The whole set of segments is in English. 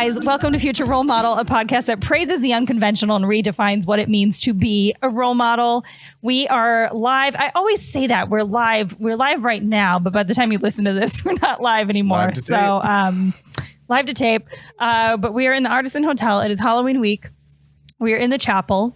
guys. Welcome to Future Role Model, a podcast that praises the unconventional and redefines what it means to be a role model. We are live. I always say that we're live. We're live right now, but by the time you listen to this, we're not live anymore. Live to tape. But we are in the Artisan Hotel. It is Halloween week. We are in the chapel.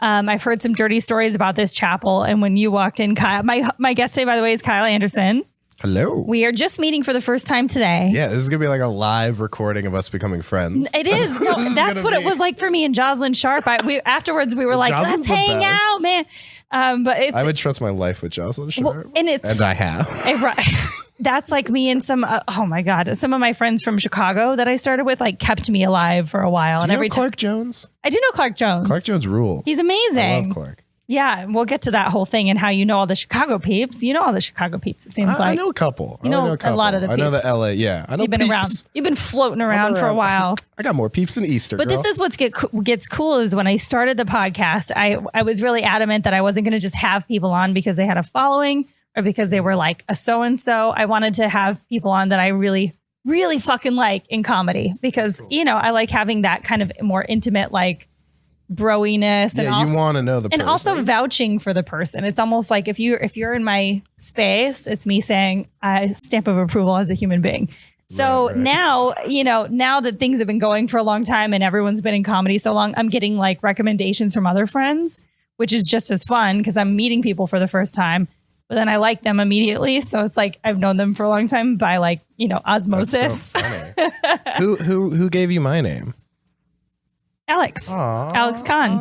I've heard some dirty stories about this chapel. And when you walked in, Kyle, my guest today, by the way, is Kyle Anderson. Hello. We are just meeting for the first time today. Yeah, this is going to be like a live recording of us becoming friends. It is. No, that's what it was like for me and Jocelyn Sharp. Afterwards, we were like, Jocelyn's let's hang out, man. But it's, I would trust my life with Jocelyn Sharp. Well, and I have. That's like me and some, oh my God, some of my friends from Chicago that I started with like kept me alive for a while. Do you know Clark Jones? I do know Clark Jones. Clark Jones rules. He's amazing. I love Clark. Yeah, we'll get to that whole thing and how you know all the Chicago peeps. You know all the Chicago peeps, it seems like. I know a couple. You know a lot of the peeps. I know the LA, yeah. I know You've been peeps. around. You've been floating around for a while. I got more peeps than Easter, But this is what gets cool is when I started the podcast, I was really adamant that I wasn't going to just have people on because they had a following or because they were like a so-and-so. I wanted to have people on that I really, really fucking like in comedy because, you know, I like having that kind of more intimate, like, broiness and you want to know the person. And also vouching for the person. It's almost like if you're in my space, it's me saying a stamp of approval as a human being. So right. Now, you know, now that things have been going for a long time and everyone's been in comedy so long, I'm getting like recommendations from other friends, which is just as fun because I'm meeting people for the first time, but then I like them immediately. So it's like I've known them for a long time by like, you know, osmosis. That's so funny. Who gave you my name? Alex. Aww, Alex Kahn.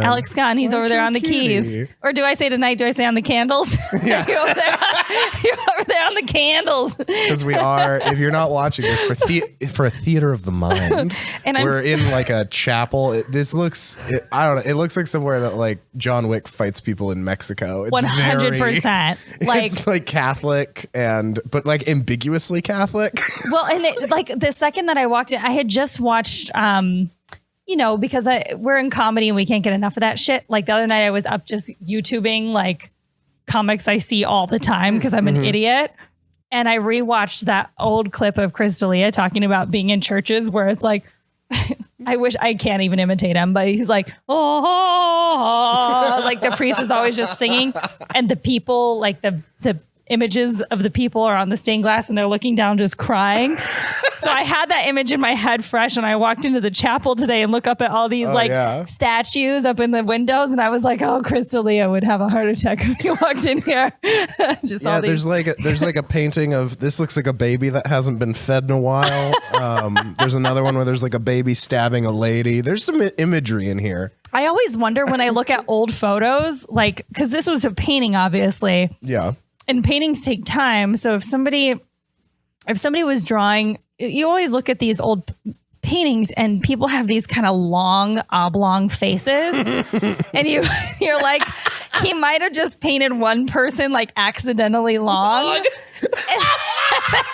Alex Kahn. He's over there on the keys. Or do I say tonight? Do I say on the candles? Yeah. You're over there on the candles. Because we are, if you're not watching this, for a theater of the mind, and we're in like a chapel. It looks like somewhere that like John Wick fights people in Mexico. It's 100%. Like, it's like Catholic but like ambiguously Catholic. Well, and like the second that I walked in, I had just watched, you know, because we're in comedy and we can't get enough of that shit. Like the other night I was up just YouTubing like comics I see all the time because I'm an idiot. And I rewatched that old clip of Chris D'Elia talking about being in churches where it's like, I wish I can't even imitate him, but he's like, oh, like the priest is always just singing and the people like the images of the people are on the stained glass and they're looking down just crying. So I had that image in my head fresh and I walked into the chapel today and look up at all these statues up in the windows and I was like, oh, Chris D'Elia would have a heart attack if he walked in here. Just all these. there's like a painting of this looks like a baby that hasn't been fed in a while. There's another one where there's like a baby stabbing a lady. There's some imagery in here. I always wonder when I look at old photos, like, because this was a painting, obviously. Yeah. And paintings take time. So if somebody was drawing, you always look at these old paintings and people have these kind of long oblong faces and you're like, he might have just painted one person like accidentally long.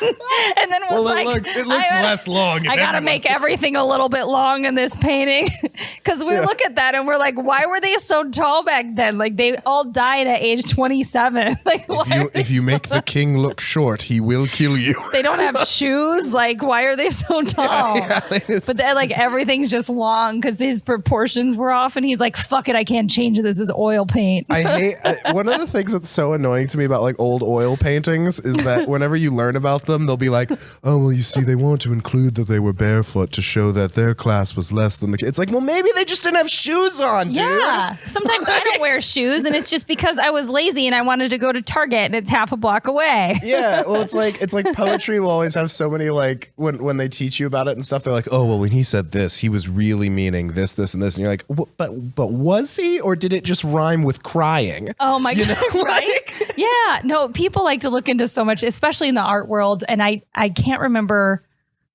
And then it looks less long. I gotta make everything a little bit long in this painting because we look at that and we're like, why were they so tall back then? Like they all died at age 27. Like if you make the king look short, he will kill you. They don't have shoes. Like why are they so tall? But then like everything's just long because his proportions were off, and he's like, fuck it, I can't change it. This is oil paint. I hate one of the things that's so annoying to me about like old oil paintings is that whenever you learn about them, they'll be like, oh, well, you see, they want to include that they were barefoot to show that their class was less than the kids. It's like, well, maybe they just didn't have shoes on, dude. Yeah. Sometimes I don't wear shoes, and it's just because I was lazy and I wanted to go to Target, and it's half a block away. Yeah. Well, it's like poetry will always have so many, like, when they teach you about it and stuff, they're like, oh, well, when he said this, he was really meaning this, this, and this. And you're like, but was he? Or did it just rhyme with crying? Oh, my God. Know? Right? Yeah. No, people like to look into so much, especially in the art world. And I can't remember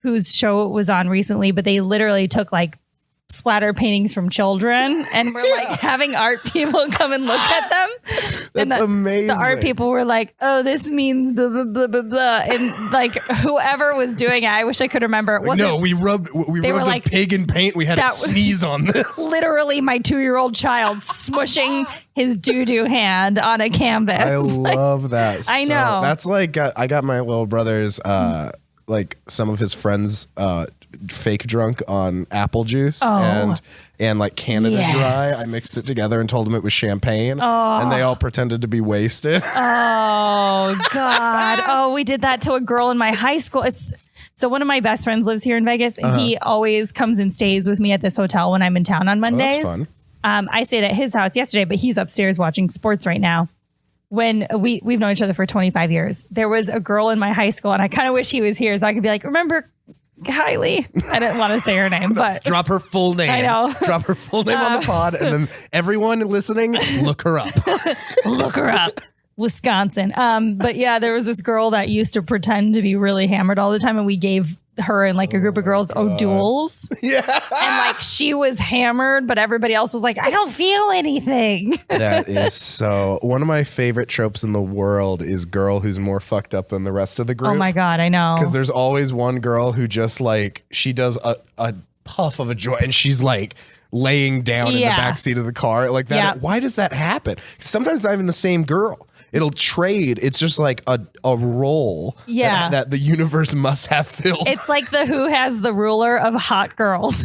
whose show it was on recently, but they literally took like splatter paintings from children and we're like having art people come and look at them. That's amazing. The art people were like, oh, this means blah, blah, blah, blah, blah. And like whoever was doing it, I wish I could remember. It wasn't, no, we rubbed a pig in paint. We had to sneeze on this. Literally my 2-year-old child smushing his doo-doo hand on a canvas. I love that. I know. That's like, I got my little brother's, like some of his friends, fake drunk on apple juice and like Canada Dry. I mixed it together and told them it was champagne, and they all pretended to be wasted. Oh God! Oh, we did that to a girl in my high school. So one of my best friends lives here in Vegas, and he always comes and stays with me at this hotel when I'm in town on Mondays. Oh, that's fun. I stayed at his house yesterday, but he's upstairs watching sports right now. When we've known each other for 25 years, there was a girl in my high school, and I kind of wish he was here so I could be like, remember Kylie? I didn't want to say her name, but drop her full name. I know. Drop her full name on the pod, and then everyone listening, look her up. Look her up. Wisconsin. But yeah, there was this girl that used to pretend to be really hammered all the time, and we gave her and like a group of girls O'Doul's. Yeah. And like she was hammered, but everybody else was like, I don't feel anything. That is so. One of my favorite tropes in the world is girl who's more fucked up than the rest of the group. Oh my God, I know. Because there's always one girl who just like, she does a puff of a joint and she's like laying down in the backseat of the car like that. Yeah. Why does that happen? Sometimes it's not even the same girl. It'll trade. It's just like a role that the universe must have filled. It's like the Who Has the Ruler of hot girls.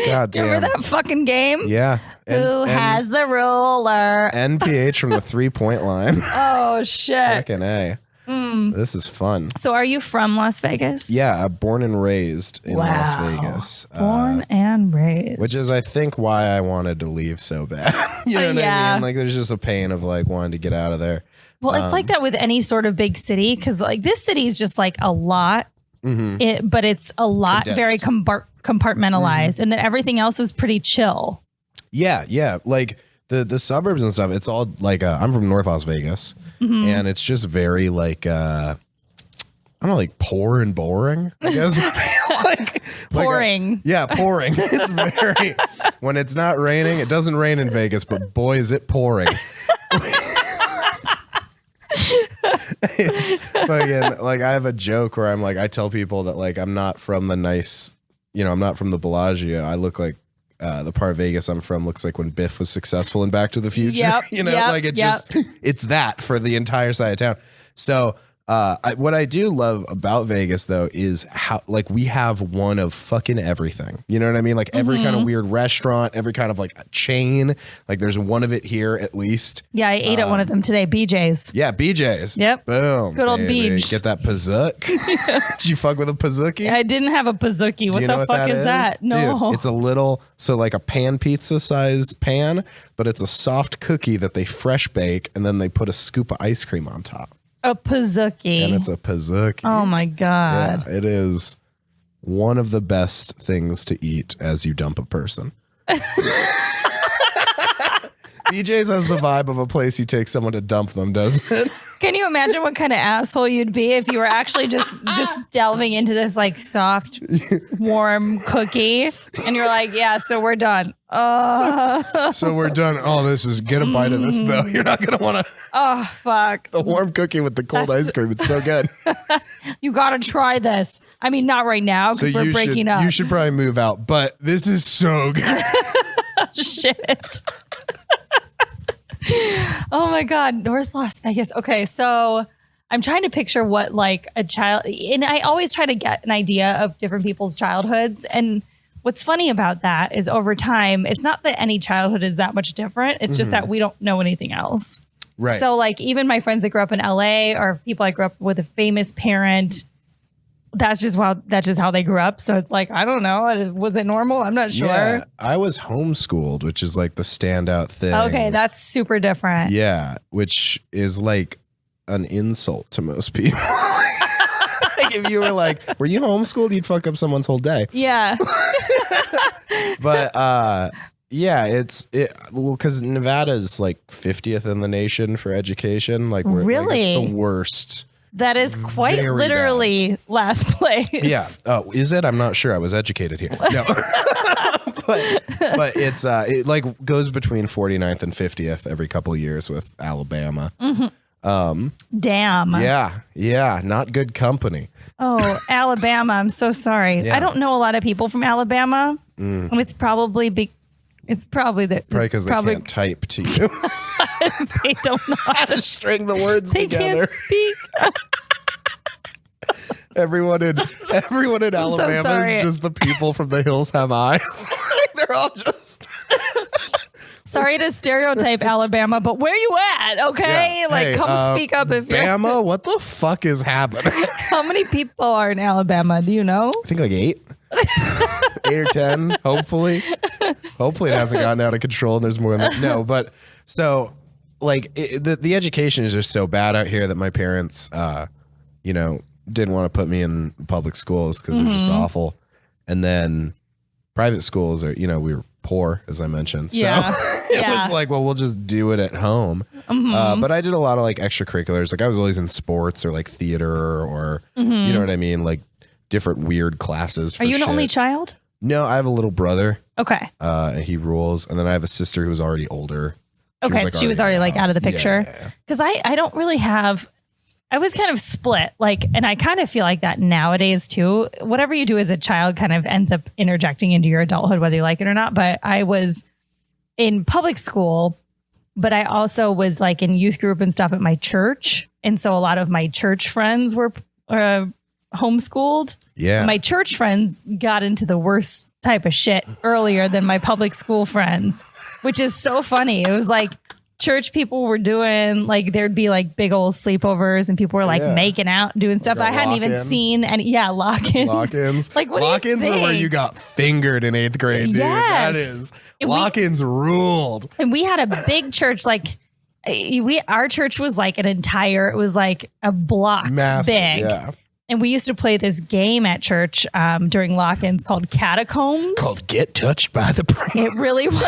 God damn. Remember that fucking game? Yeah. Who has the ruler? NPH from the 3-point line. Oh, shit. Fucking A. This is fun. So are you from Las Vegas? Yeah, born and raised in Las Vegas. Born and raised. Which is, I think, why I wanted to leave so bad. You know what I mean? Like, there's just a pain of like wanting to get out of there. Well, it's like that with any sort of big city, because like this city is just like a lot, but it's a lot Condensed. very compartmentalized, and then everything else is pretty chill. Yeah, yeah. Like the suburbs and stuff, it's all like, I'm from North Las Vegas, and it's just very like, I don't know, like poor and boring, I guess. Pouring. Pouring. It's very, when it's not raining, it doesn't rain in Vegas, but boy, is it pouring. It's fucking, like, I have a joke where I'm like, I tell people that like, I'm not from the nice, I'm not from the Bellagio. I look like, the part of Vegas I'm from looks like when Biff was successful in Back to the Future. Just, it's that for the entire side of town. So what I do love about Vegas though is how like we have one of fucking everything. You know what I mean? Like every kind of weird restaurant, every kind of like chain. Like there's one of it here at least. Yeah, I ate at one of them today. BJ's. Yeah, BJ's. Yep. Boom. Good old Beach. Get that pazook. Did you fuck with a pazookie? I didn't have a pazookie. What the fuck is that? No. Dude, it's a little, so like a pan pizza size pan, but it's a soft cookie that they fresh bake and then they put a scoop of ice cream on top. A pazookie. And it's a pazookie. Oh my God. Yeah, it is one of the best things to eat as you dump a person. BJ's has the vibe of a place you take someone to dump them, doesn't it? Can you imagine what kind of asshole you'd be if you were actually just delving into this like soft, warm cookie and you're like, yeah, so we're done. So we're done. Oh, this is, get a bite of this though. You're not going to want to. Oh, fuck. The warm cookie with the cold ice cream. It's so good. You got to try this. I mean, not right now because we're breaking up. You should probably move out, but this is so good. Shit. Oh my God, North Las Vegas. Okay, so I'm trying to picture what like a child, and I always try to get an idea of different people's childhoods. And what's funny about that is over time, it's not that any childhood is that much different. It's just that we don't know anything else. Right. So like even my friends that grew up in LA or people I grew up with a famous parent, that's just how they grew up. So it's like, I don't know. Was it normal? I'm not sure. Yeah, I was homeschooled, which is like the standout thing. Okay, that's super different. Yeah, which is like an insult to most people. Like if you were like, were you homeschooled? You'd fuck up someone's whole day. Yeah. But yeah, well, because Nevada's like 50th in the nation for education. Like, really? Like it's the worst. That is quite Very literally last place. Yeah. Oh, is it? I'm not sure. I was educated here. No. but it's it like goes between 49th and 50th every couple of years with Alabama. Damn. Yeah. Not good company. Oh, Alabama. I'm so sorry. Yeah. I don't know a lot of people from Alabama. And it's probably Probably because they can't type to you. They don't know how to string the words they together. Can't speak. Everyone in Alabama sorry. is just the people from The Hills Have Eyes. They're all just. Sorry to stereotype Alabama, but where you at? Okay, Yeah. like Hey, come speak up if you're. Bama, what the fuck is happening? How many people are in Alabama? Do you know? I think like 8. 8 or 10, hopefully. Hopefully it hasn't gotten out of control and there's more than that. No, but so like the education is just so bad out here that my parents, didn't want to put me in public schools because they're just awful. And then private schools are, we were poor, as I mentioned. So it was like, well, we'll just do it at home. But I did a lot of like extracurriculars. Like I was always in sports or like theater or, you know what I mean? Like different weird classes. Are you an only child? No, I have a little brother. Okay. And he rules. And then I have a sister who's already older. She was already like out of the picture. Yeah. Because I don't really have. I was kind of split, like, and I kind of feel like that nowadays too. Whatever you do as a child kind of ends up interjecting into your adulthood, whether you like it or not. But I was in public school, but I also was like in youth group and stuff at my church. And so a lot of my church friends were homeschooled. Yeah. My church friends got into the worst type of shit earlier than my public school friends, which is so funny. It was like, church people were doing like there'd be like big old sleepovers and people were like making out doing stuff I hadn't even seen. And lock-ins. Like what lock-ins are where you got fingered in 8th grade, dude. Yes. That is lock-ins ruled. And we had a big church, like our church was like it was like a block massive, big. Yeah. And we used to play this game at church during lock-ins called Catacombs. Called Get Touched by the Priest. It really was.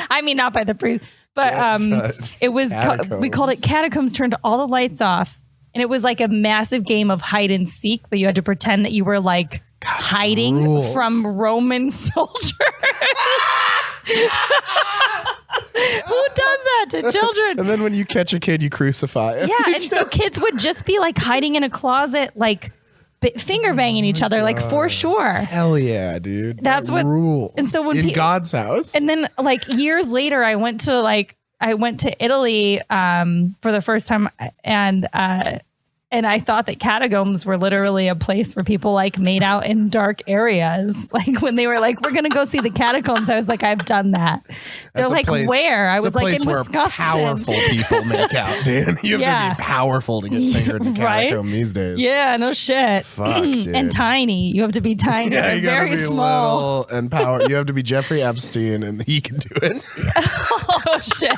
I mean, not by the priest. But it was, we called it Catacombs, turned all the lights off. And it was like a massive game of hide and seek, but you had to pretend that you were like hiding from Roman soldiers. Who does that to children? And then when you catch a kid, you crucify him. Yeah. And so kids would just be like hiding in a closet, like finger banging each other, like for sure. Hell yeah, dude. That's what rules. And so when in God's house. And then like years later, I went to Italy for the first time, and I thought that catacombs were literally a place where people like made out in dark areas. Like when they were like, we're going to go see the catacombs. I was like, I've done that. They're like, where? I was like, in Wisconsin. Powerful people make out, dude. You have to be powerful to get fingered in a catacomb these days. Yeah, no shit. Fuck, dude. And tiny. You have to be tiny. Yeah, you gotta very be small. little and power. You have to be Jeffrey Epstein, and he can do it. Oh shit!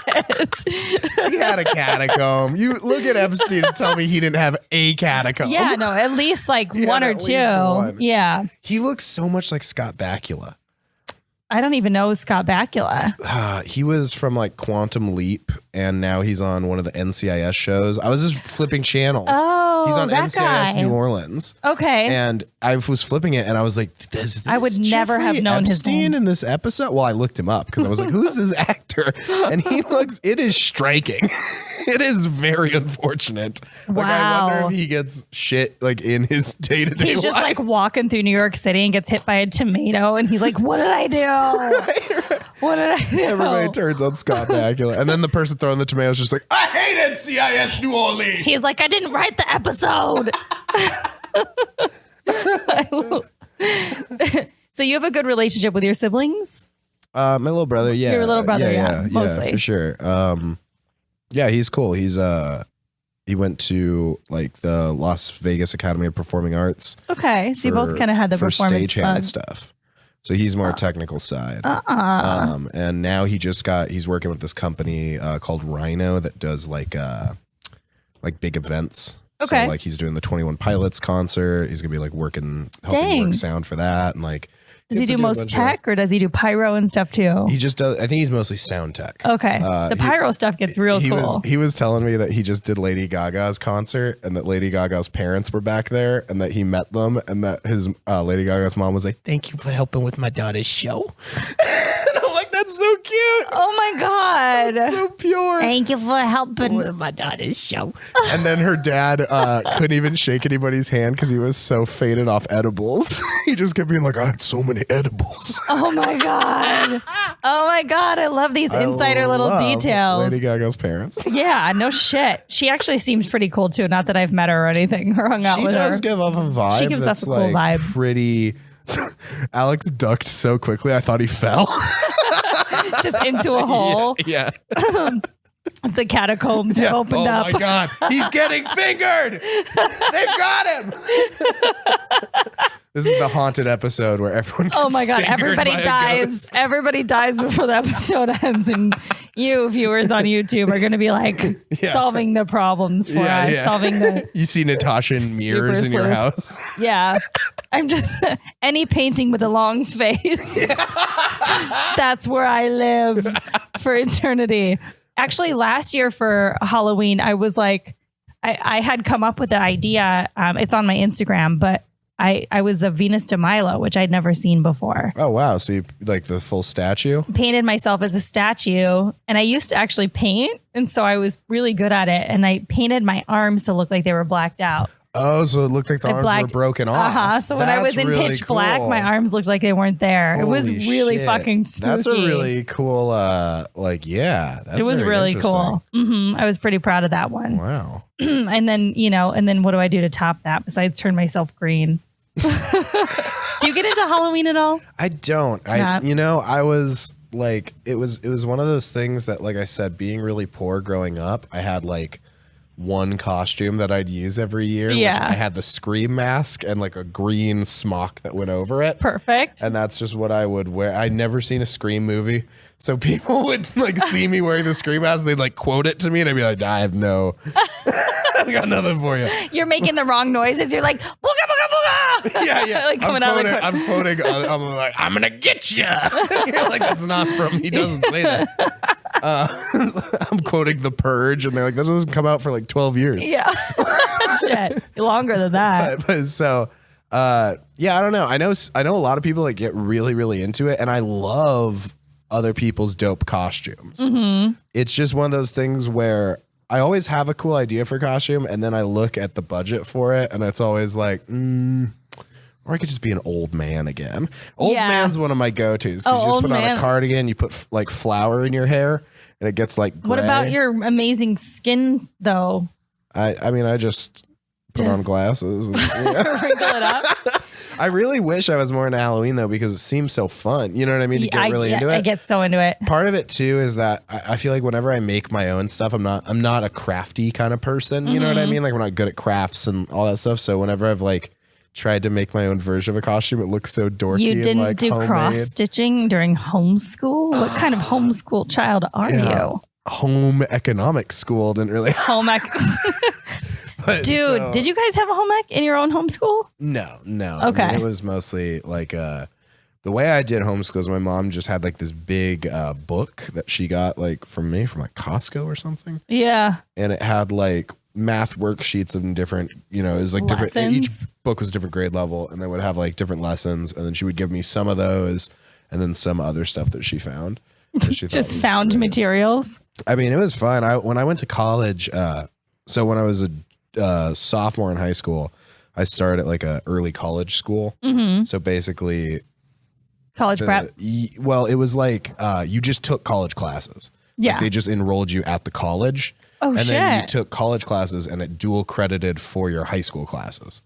He had a catacomb. You look at Epstein and tell me he didn't have a catacomb. Yeah, no, at least like one or two. One. Yeah. He looks so much like Scott Bakula. I don't even know Scott Bakula. He was from like Quantum Leap, and now he's on one of the NCIS shows. I was just flipping channels. Oh, he's on that NCIS guy. New Orleans. Okay. And I was flipping it, and I was like, "This I would never Jeffrey have known his Epstein name in this episode." Well, I looked him up because I was like, "Who's this actor?" And he looks. It is striking. It is very unfortunate. Like I wonder if he gets shit like in his day-to-day He's just life. like walking through New York City and gets hit by a tomato, and he's like, "What did I do? Right. What did I do?" Everybody turns on Scott Bakula, and then the person throwing the tomato is just like, "I hate NCIS New Orleans." He's like, "I didn't write the episode." So you have a good relationship with your siblings? My little brother, yeah. Your little brother, yeah, mostly. for sure. Yeah, he's cool. He went to like the Las Vegas Academy of Performing Arts. Okay, so you both kind of had the for performance stagehand bug. stuff. So he's more technical side. And now he's working with this company called Rhino that does like big events. Okay. So like he's doing the 21 Pilots concert. He's gonna be like helping work sound for that, and like. Does he do most tech or does he do pyro and stuff too? He just does. I think he's mostly sound tech. Okay. The pyro stuff gets real cool. He was telling me that he just did Lady Gaga's concert and that Lady Gaga's parents were back there and that he met them and that his Lady Gaga's mom was like, "Thank you for helping with my daughter's show." And I'm like, "That's so so cute. Oh my God. So pure. Thank you for helping with my daughter's show. And then her dad couldn't even shake anybody's hand because he was so faded off edibles. He just kept being like, I had so many edibles. Oh my God. Oh my God. I love these insider little details. Lady Gaga's parents. Yeah, no shit. She actually seems pretty cool too. Not that I've met her or anything or hung out with her. She does give off a vibe. She gives us a cool vibe. Pretty. Alex ducked so quickly, I thought he fell. Just into a hole. Yeah. The catacombs have opened up. Oh my God. He's getting fingered. They've got him. This is the haunted episode where everyone gets Oh my God. fingered Everybody by a dies. ghost. Everybody dies before the episode ends. And you viewers on YouTube are going to be like solving the problems for us. Yeah. Solving the. You see Natasha in mirrors in your sleuth. house. Yeah. I'm just any painting with a long face. That's where I live for eternity. Actually, last year for Halloween, I was like, I had come up with the idea. It's on my Instagram, but I was the Venus de Milo, which I'd never seen before. Oh, wow. So you like the full statue? Painted myself as a statue, and I used to actually paint. And so I was really good at it. And I painted my arms to look like they were blacked out. Oh, so it looked like the arms were broken off. So when I was in really pitch black, cool. my arms looked like they weren't there. It was Holy really shit. fucking spooky. That's a really cool, that's it was very really interesting. cool. I was pretty proud of that one. Wow. And then what do I do to top that besides turn myself green? Do you get into Halloween at all? I don't. I was like, it was one of those things that, like I said, being really poor growing up, I had like one costume that I'd use every year. Yeah. Which I had the Scream mask and like a green smock that went over it. Perfect. And that's just what I would wear. I'd never seen a Scream movie. So people would like see me wearing the Scream mask. They'd like quote it to me and I'd be like, I have no, I got nothing for you. You're making the wrong noises. You're like, booga, booga, booga. Yeah. Like coming out of the I'm quoting, I'm like, I'm going to get you. Like, that's not from, he doesn't say that. I'm quoting The Purge and they're like, that doesn't come out for like 12 years. Yeah. Shit. Longer than that. But so, I don't know. I know a lot of people like get really, really into it and I love other people's dope costumes. It's just one of those things where I always have a cool idea for a costume and then I look at the budget for it and it's always like, or I could just be an old man again. Old man's one of my go-tos. You just put on a cardigan, you put like flour in your hair and it gets like gray. What about your amazing skin though? I mean, I just put on glasses. And, Wrinkle it up. I really wish I was more into Halloween though, because it seems so fun. You know what I mean? To get really into it. I get so into it. Part of it too is that I feel like whenever I make my own stuff, I'm not a crafty kind of person. You know what I mean? Like I'm not good at crafts and all that stuff. So whenever I've like tried to make my own version of a costume, it looks so dorky. You didn't and, like, do homemade. cross stitching during homeschool? What kind of homeschool child are you? Home economics school didn't really. Home ec. Dude, did you guys have a home ec in your own homeschool? No. Okay. I mean, it was mostly like the way I did homeschool is my mom just had like this big book that she got like from me from like Costco or something. Yeah. And it had like math worksheets of different, it was like different. Lessons? Each book was different grade level and they would have like different lessons. And then she would give me some of those and then some other stuff that she found. That she Just found materials. I mean, it was fun. When I went to college, so when I was a sophomore in high school, I started at like a early college school. So basically College prep. Well, it was like you just took college classes. Yeah. Like they just enrolled you at the college. Oh, and shit. then you took college classes and it dual credited for your high school classes.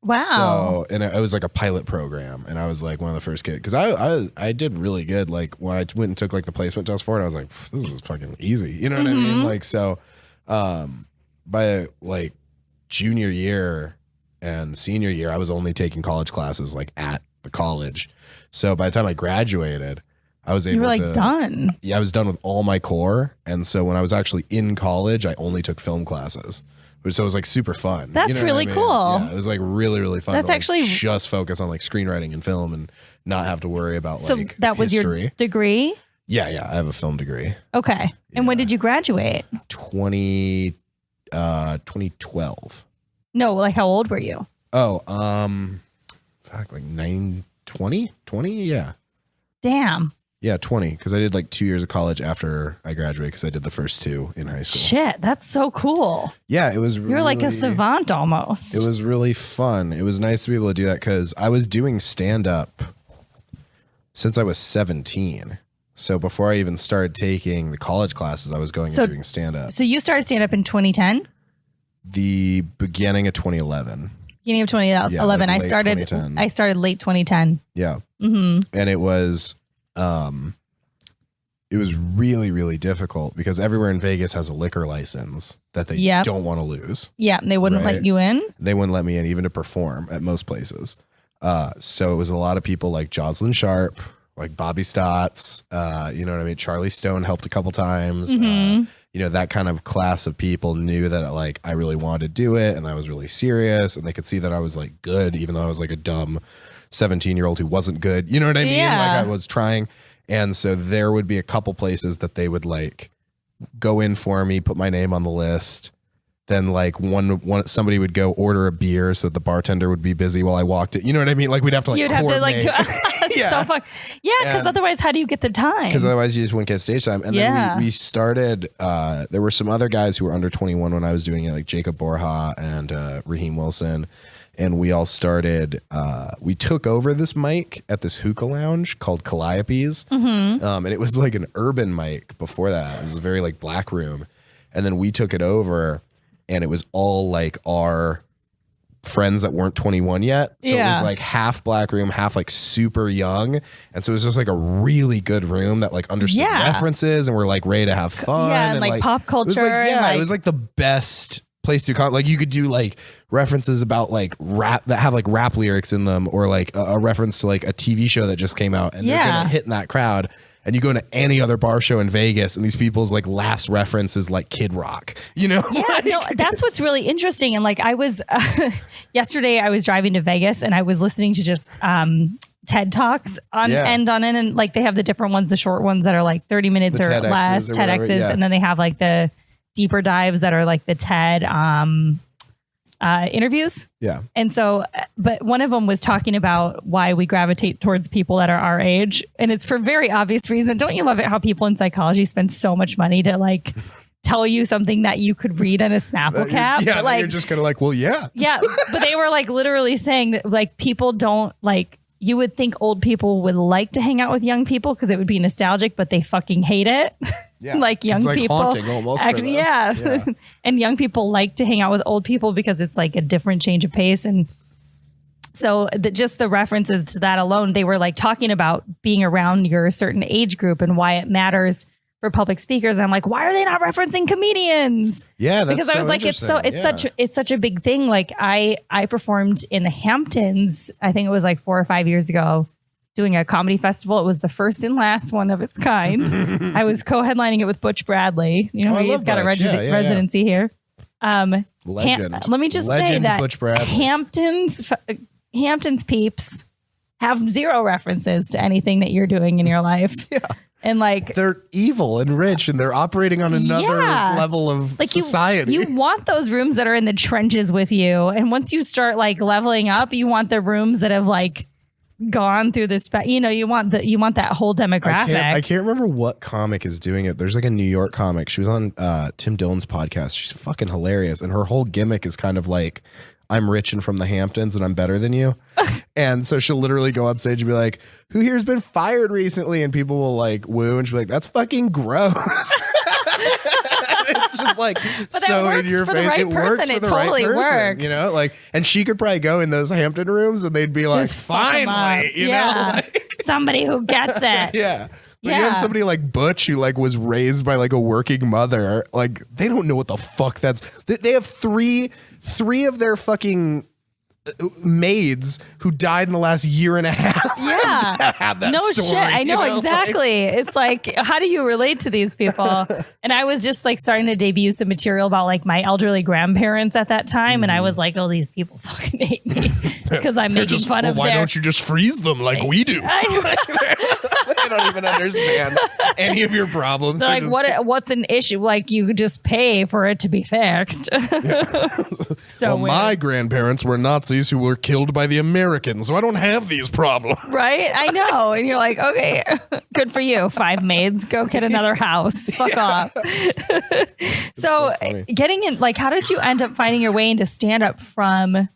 Wow. So, and it was like a pilot program. And I was like one of the first kids. Because I did really good. Like when I went and took like the placement test for it, I was like, this is fucking easy. You know what I mean? Like, so by like junior year and senior year, I was only taking college classes like at the college. So by the time I graduated, I was able to. You were like done. Yeah, I was done with all my core. And so when I was actually in college, I only took film classes. So it was like super fun. That's really cool. Yeah, it was like really, really fun. That's to, like, actually just focus on like screenwriting and film and not have to worry about so like that was history. your degree? Yeah, I have a film degree. Okay. And when did you graduate? 2012. No, like how old were you? Oh, like 20? 20? Yeah. Damn. Yeah, 20, because I did like 2 years of college after I graduated, because I did the first 2 in high school. Shit, that's so cool. Yeah, it was You're like a savant almost. It was really fun. It was nice to be able to do that, because I was doing stand-up since I was 17. So before I even started taking the college classes, I was going and doing stand-up. So you started stand-up in 2010? The beginning of 2011. Beginning of 2011. Yeah, like I started late 2010. Yeah. Mm-hmm. And it was really, really difficult, because everywhere in Vegas has a liquor license that they don't want to lose. Yeah, and they wouldn't let you in? They wouldn't let me in, even to perform at most places. So it was a lot of people like Jocelyn Sharp, like Bobby Stotts, you know what I mean? Charlie Stone helped a couple times. Mm-hmm. You know, that kind of class of people knew that like I really wanted to do it, and I was really serious, and they could see that I was like good, even though I was like a dumb 17-year-old who wasn't good. You know what I mean? Yeah. Like I was trying. And so there would be a couple places that they would like go in for me, put my name on the list. Then like somebody would go order a beer so that the bartender would be busy while I walked it. You know what I mean? Like we'd have to like coordinate. So fun. Yeah, because otherwise, how do you get the time? Because otherwise you just wouldn't get stage time. And then we started, there were some other guys who were under 21 when I was doing it, like Jacob Borja and Raheem Wilson. And we all started, we took over this mic at this hookah lounge called Calliope's. Mm-hmm. And it was like an urban mic before that. It was a very like black room. And then we took it over, and it was all like our friends that weren't 21 yet. So it was like half black room, half like super young. And so it was just like a really good room that like understood references and were like ready to have fun. Yeah, and like pop culture. It was like the best place to like you could do like references about like rap that have like rap lyrics in them, or like a reference to like a TV show that just came out, and they're gonna hit in that crowd. And you go to any other bar show in Vegas, and these people's like last reference is like Kid Rock, you know? Yeah, no, that's what's really interesting. And like I was yesterday, I was driving to Vegas, and I was listening to just TED Talks and like they have the different ones, the short ones that are like 30 minutes or less, TEDx's, and then they have like the deeper dives that are like the TED interviews. Yeah. And so, but one of them was talking about why we gravitate towards people that are our age. And it's for very obvious reason. Don't you love it how people in psychology spend so much money to like tell you something that you could read in a Snapple cap? Yeah. Like, you're just kind of like, well, yeah. Yeah. But they were like literally saying that like people don't like, you would think old people would like to hang out with young people because it would be nostalgic, but they fucking hate it. Yeah. Like young people. Haunting almost. Actually, yeah. And young people like to hang out with old people because it's like a different change of pace. And so just the references to that alone, they were like talking about being around your certain age group and why it matters for public speakers. And I'm like, why are they not referencing comedians? Yeah, that's because I was like, it's such a big thing. Like I performed in the Hamptons, I think it was like 4 or 5 years ago, doing a comedy festival. It was the first and last one of its kind. I was co-headlining it with Butch Bradley. You know, he's got Butch. A residency here. Legend. Let me just say that Butch Bradley. Hamptons peeps have zero references to anything that you're doing in your life. Yeah. And like they're evil and rich, and they're operating on another level of like society. You want those rooms that are in the trenches with you, and once you start like leveling up, you want the rooms that have like gone through this. You know, you want that whole demographic. I can't remember what comic is doing it. There's like a New York comic. She was on Tim Dillon's podcast. She's fucking hilarious, and her whole gimmick is kind of like, I'm rich and from the Hamptons and I'm better than you. And so she'll literally go on stage and be like, who here's been fired recently? And people will like woo, and she'll be like, that's fucking gross. It's just like, but so in your face. It works for the right person. Works. You know, like, and she could probably go in those Hampton rooms and they'd be like, finally, you know, like, somebody who gets it. Yeah. But you have somebody like Butch who like was raised by like a working mother. Like they don't know what the fuck that's. They have three of their fucking maids who died in the last year and a half. Yeah. Have that no story, shit. I know exactly. Like, it's like, how do you relate to these people? And I was just like starting to debut some material about like my elderly grandparents at that time. And I was like, oh, these people fucking hate me because I'm making fun of why don't you just freeze them like we do? I don't even understand any of your problems. They're like, what's an issue? Like, you could just pay for it to be fixed. So well, my grandparents were Nazis who were killed by the Americans, so I don't have these problems. Right? I know. And you're like, okay, good for you. 5 maids, go get another house. Fuck off. So getting in, like, how did you end up finding your way into stand-up from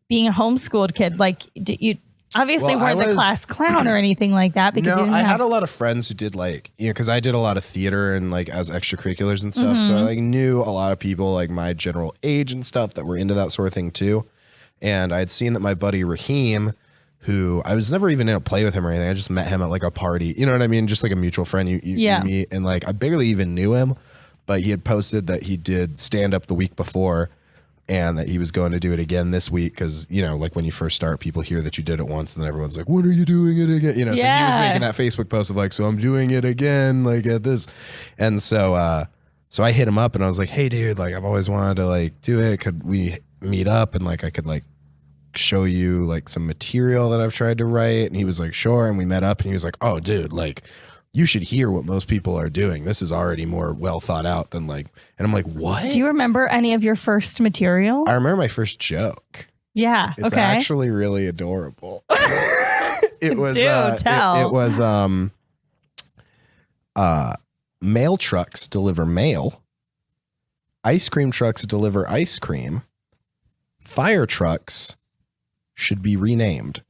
being a homeschooled kid? Like, did you obviously weren't the class clown or anything like that? Because no, I had a lot of friends who did, like, you know, because I did a lot of theater and like as extracurriculars and stuff. So I like knew a lot of people like my general age and stuff that were into that sort of thing too. And I had seen that my buddy Raheem, who I was never even in a play with him or anything. I just met him at like a party. You know what I mean? Just like a mutual friend you meet. And like I barely even knew him, but he had posted that he did stand up the week before and that he was going to do it again this week. Cause you know, like when you first start, people hear that you did it once and then everyone's like, when are you doing it again? You know, so he was making that Facebook post of like, so I'm doing it again, like at this. And so, so I hit him up and I was like, hey dude, like I've always wanted to like do it. Could we meet up and like I could like show you like some material that I've tried to write? And he was like, sure. And we met up and he was like, oh dude, like you should hear what most people are doing. This is already more well thought out than like, and I'm like, what? Do you remember any of your first material? I remember my first joke. Yeah. It's actually really adorable. It was, tell. It was, mail trucks deliver mail. Ice cream trucks deliver ice cream. Fire trucks should be renamed.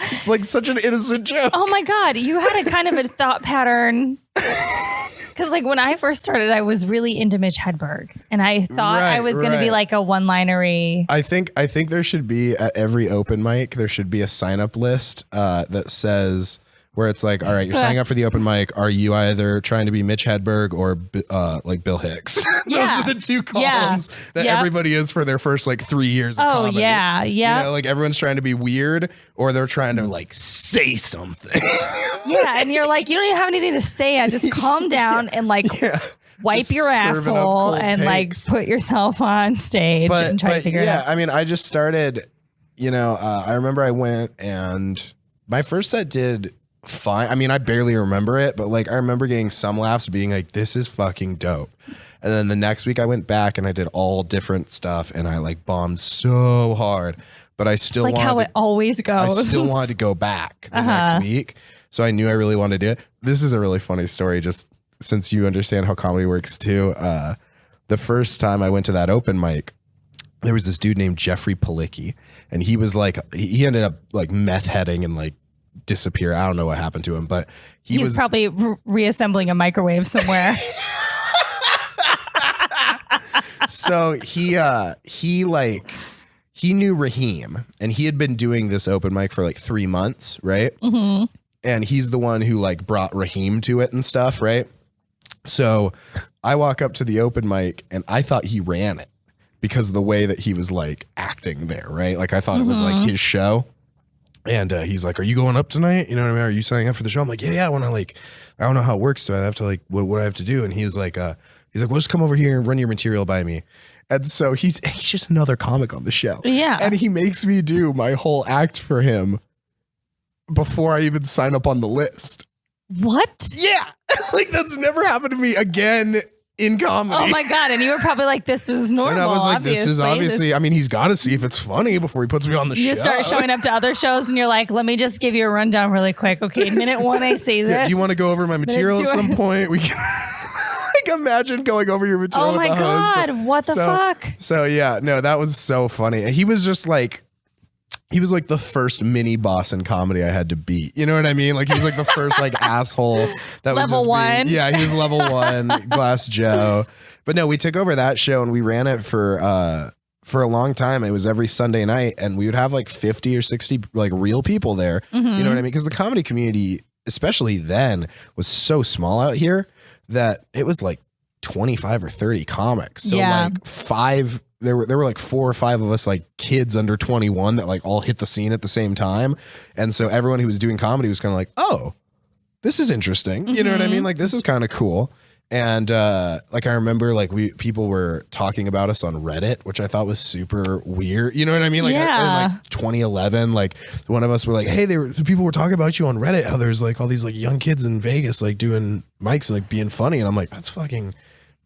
It's like such an innocent joke. Oh my God. You had a kind of a thought pattern. Because like when I first started, I was really into Mitch Hedberg. And I thought I was going to be like a one-linery. I think there should be at every open mic, there should be a sign-up list that says, where it's like, all right, you're signing up for the open mic. Are you either trying to be Mitch Hedberg or like Bill Hicks? Those are the two columns that everybody is for their first like 3 years of comedy. Yeah. You know, like everyone's trying to be weird or they're trying to like say something. And you're like, you don't even have anything to say. Just calm down and like wipe Just your asshole and takes. like put yourself on stage and try to figure it out. I mean, I just started, you know, I remember I went and my first set did fine. I mean, I barely remember it, but like I remember getting some laughs, being like, this is fucking dope. And then the next week I went back and I did all different stuff and I like bombed so hard, but I still it's like how it always goes. I still wanted to go back the next week. So I knew I really wanted to do it. This is a really funny story, just since you understand how comedy works too. The first time I went to that open mic, there was this dude named Jeffrey Palicki, and he was like, he ended up like meth heading and like disappear. I don't know what happened to him, but he was probably reassembling a microwave somewhere. So he knew Raheem, and he had been doing this open mic for like 3 months, right? Mm-hmm. And he's the one who like brought Raheem to it and stuff, right? So I walk up to the open mic and I thought he ran it because of the way that he was like acting there, right? Like I thought it was like his show. And he's like, are you going up tonight? You know what I mean? Are you signing up for the show? I'm like, yeah, I want to like, I don't know how it works. Do I have to like, what do I have to do? And he's like, well, just come over here and run your material by me. And so he's just another comic on the show. Yeah. And he makes me do my whole act for him before I even sign up on the list. What? Yeah. Like that's never happened to me again in comedy. Oh my God. And you were probably like, this is normal. And I was like, obviously. this is obviously, I mean, he's got to see if it's funny before he puts me on the show. You start showing up to other shows and you're like, let me just give you a rundown really quick. Okay, minute 1, I say this. Yeah, do you want to go over my material at some point? We can like imagine going over your material. Oh my God. What the fuck? So yeah, no, that was so funny. And he was just like, he was like the first mini boss in comedy I had to beat. You know what I mean? Like he was like the first like asshole that was level just 1. Yeah, he was level 1, Glass Joe. But no, we took over that show and we ran it for a long time. It was every Sunday night and we would have like 50 or 60 like real people there. Mm-hmm. You know what I mean? Because the comedy community, especially then, was so small out here that it was like 25 or 30 comics. So like there were like 4 or 5 of us like kids under 21 that like all hit the scene at the same time. And so everyone who was doing comedy was kind of like, oh, this is interesting. You know what I mean? Like this is kind of cool. And like I remember like people were talking about us on Reddit, which I thought was super weird. You know what I mean? Like in like 2011, like one of us were like, hey, people were talking about you on Reddit, how there's like all these like young kids in Vegas like doing mics and like being funny. And I'm like, that's fucking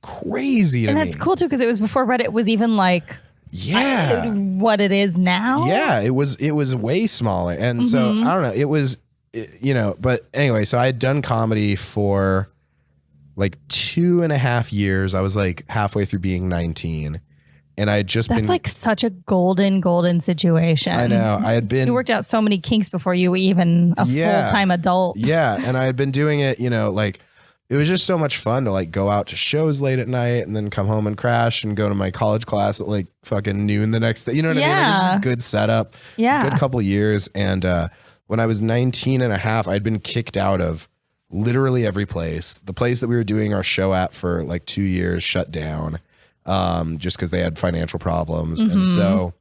crazy to me. And that's cool too, because it was before Reddit was even like what it is now. Yeah, it was way smaller. And so I don't know, it was but anyway, so I had done comedy for like 2.5 years. I was like halfway through being 19, and I had just That's like such a golden situation. I know. I had been. You worked out so many kinks before you were even a full-time adult. Yeah, and I had been doing it. Like it was just so much fun to like go out to shows late at night and then come home and crash and go to my college class at like fucking noon the next day. You know what I mean? It was just a good setup. Yeah, good couple of years. And when I was 19 and a half, I'd been kicked out of literally every place. The place that we were doing our show at for like 2 years shut down just because they had financial problems. And so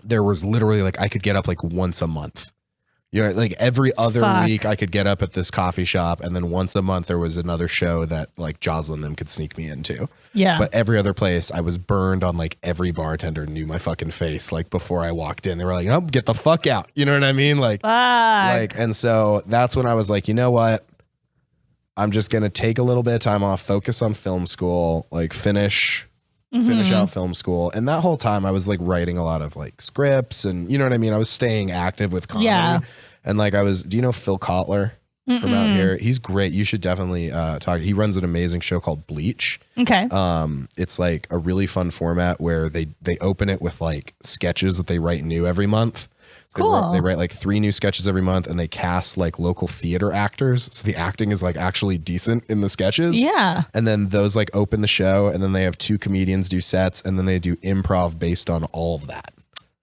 there was literally like I could get up like once a month. Like every other week I could get up at this coffee shop, and then once a month there was another show that like Jocelyn them could sneak me into. Yeah. But every other place I was burned on. Like every bartender knew my fucking face like before I walked in. They were like, "Oh, get the fuck out." You know what I mean? Like and so that's when I was like, you know what? I'm just going to take a little bit of time off, focus on film school, like finish out film school. And that whole time I was like writing a lot of like scripts and you know what I mean? I was staying active with comedy. Yeah. And like do you know Phil Kotler from out here? He's great. You should definitely talk. He runs an amazing show called Bleach. Okay. It's like a really fun format where they open it with like sketches that they write new every month. Cool. They write like 3 new sketches every month, and they cast like local theater actors. So the acting is like actually decent in the sketches. Yeah. And then those like open the show, and then they have 2 comedians do sets, and then they do improv based on all of that.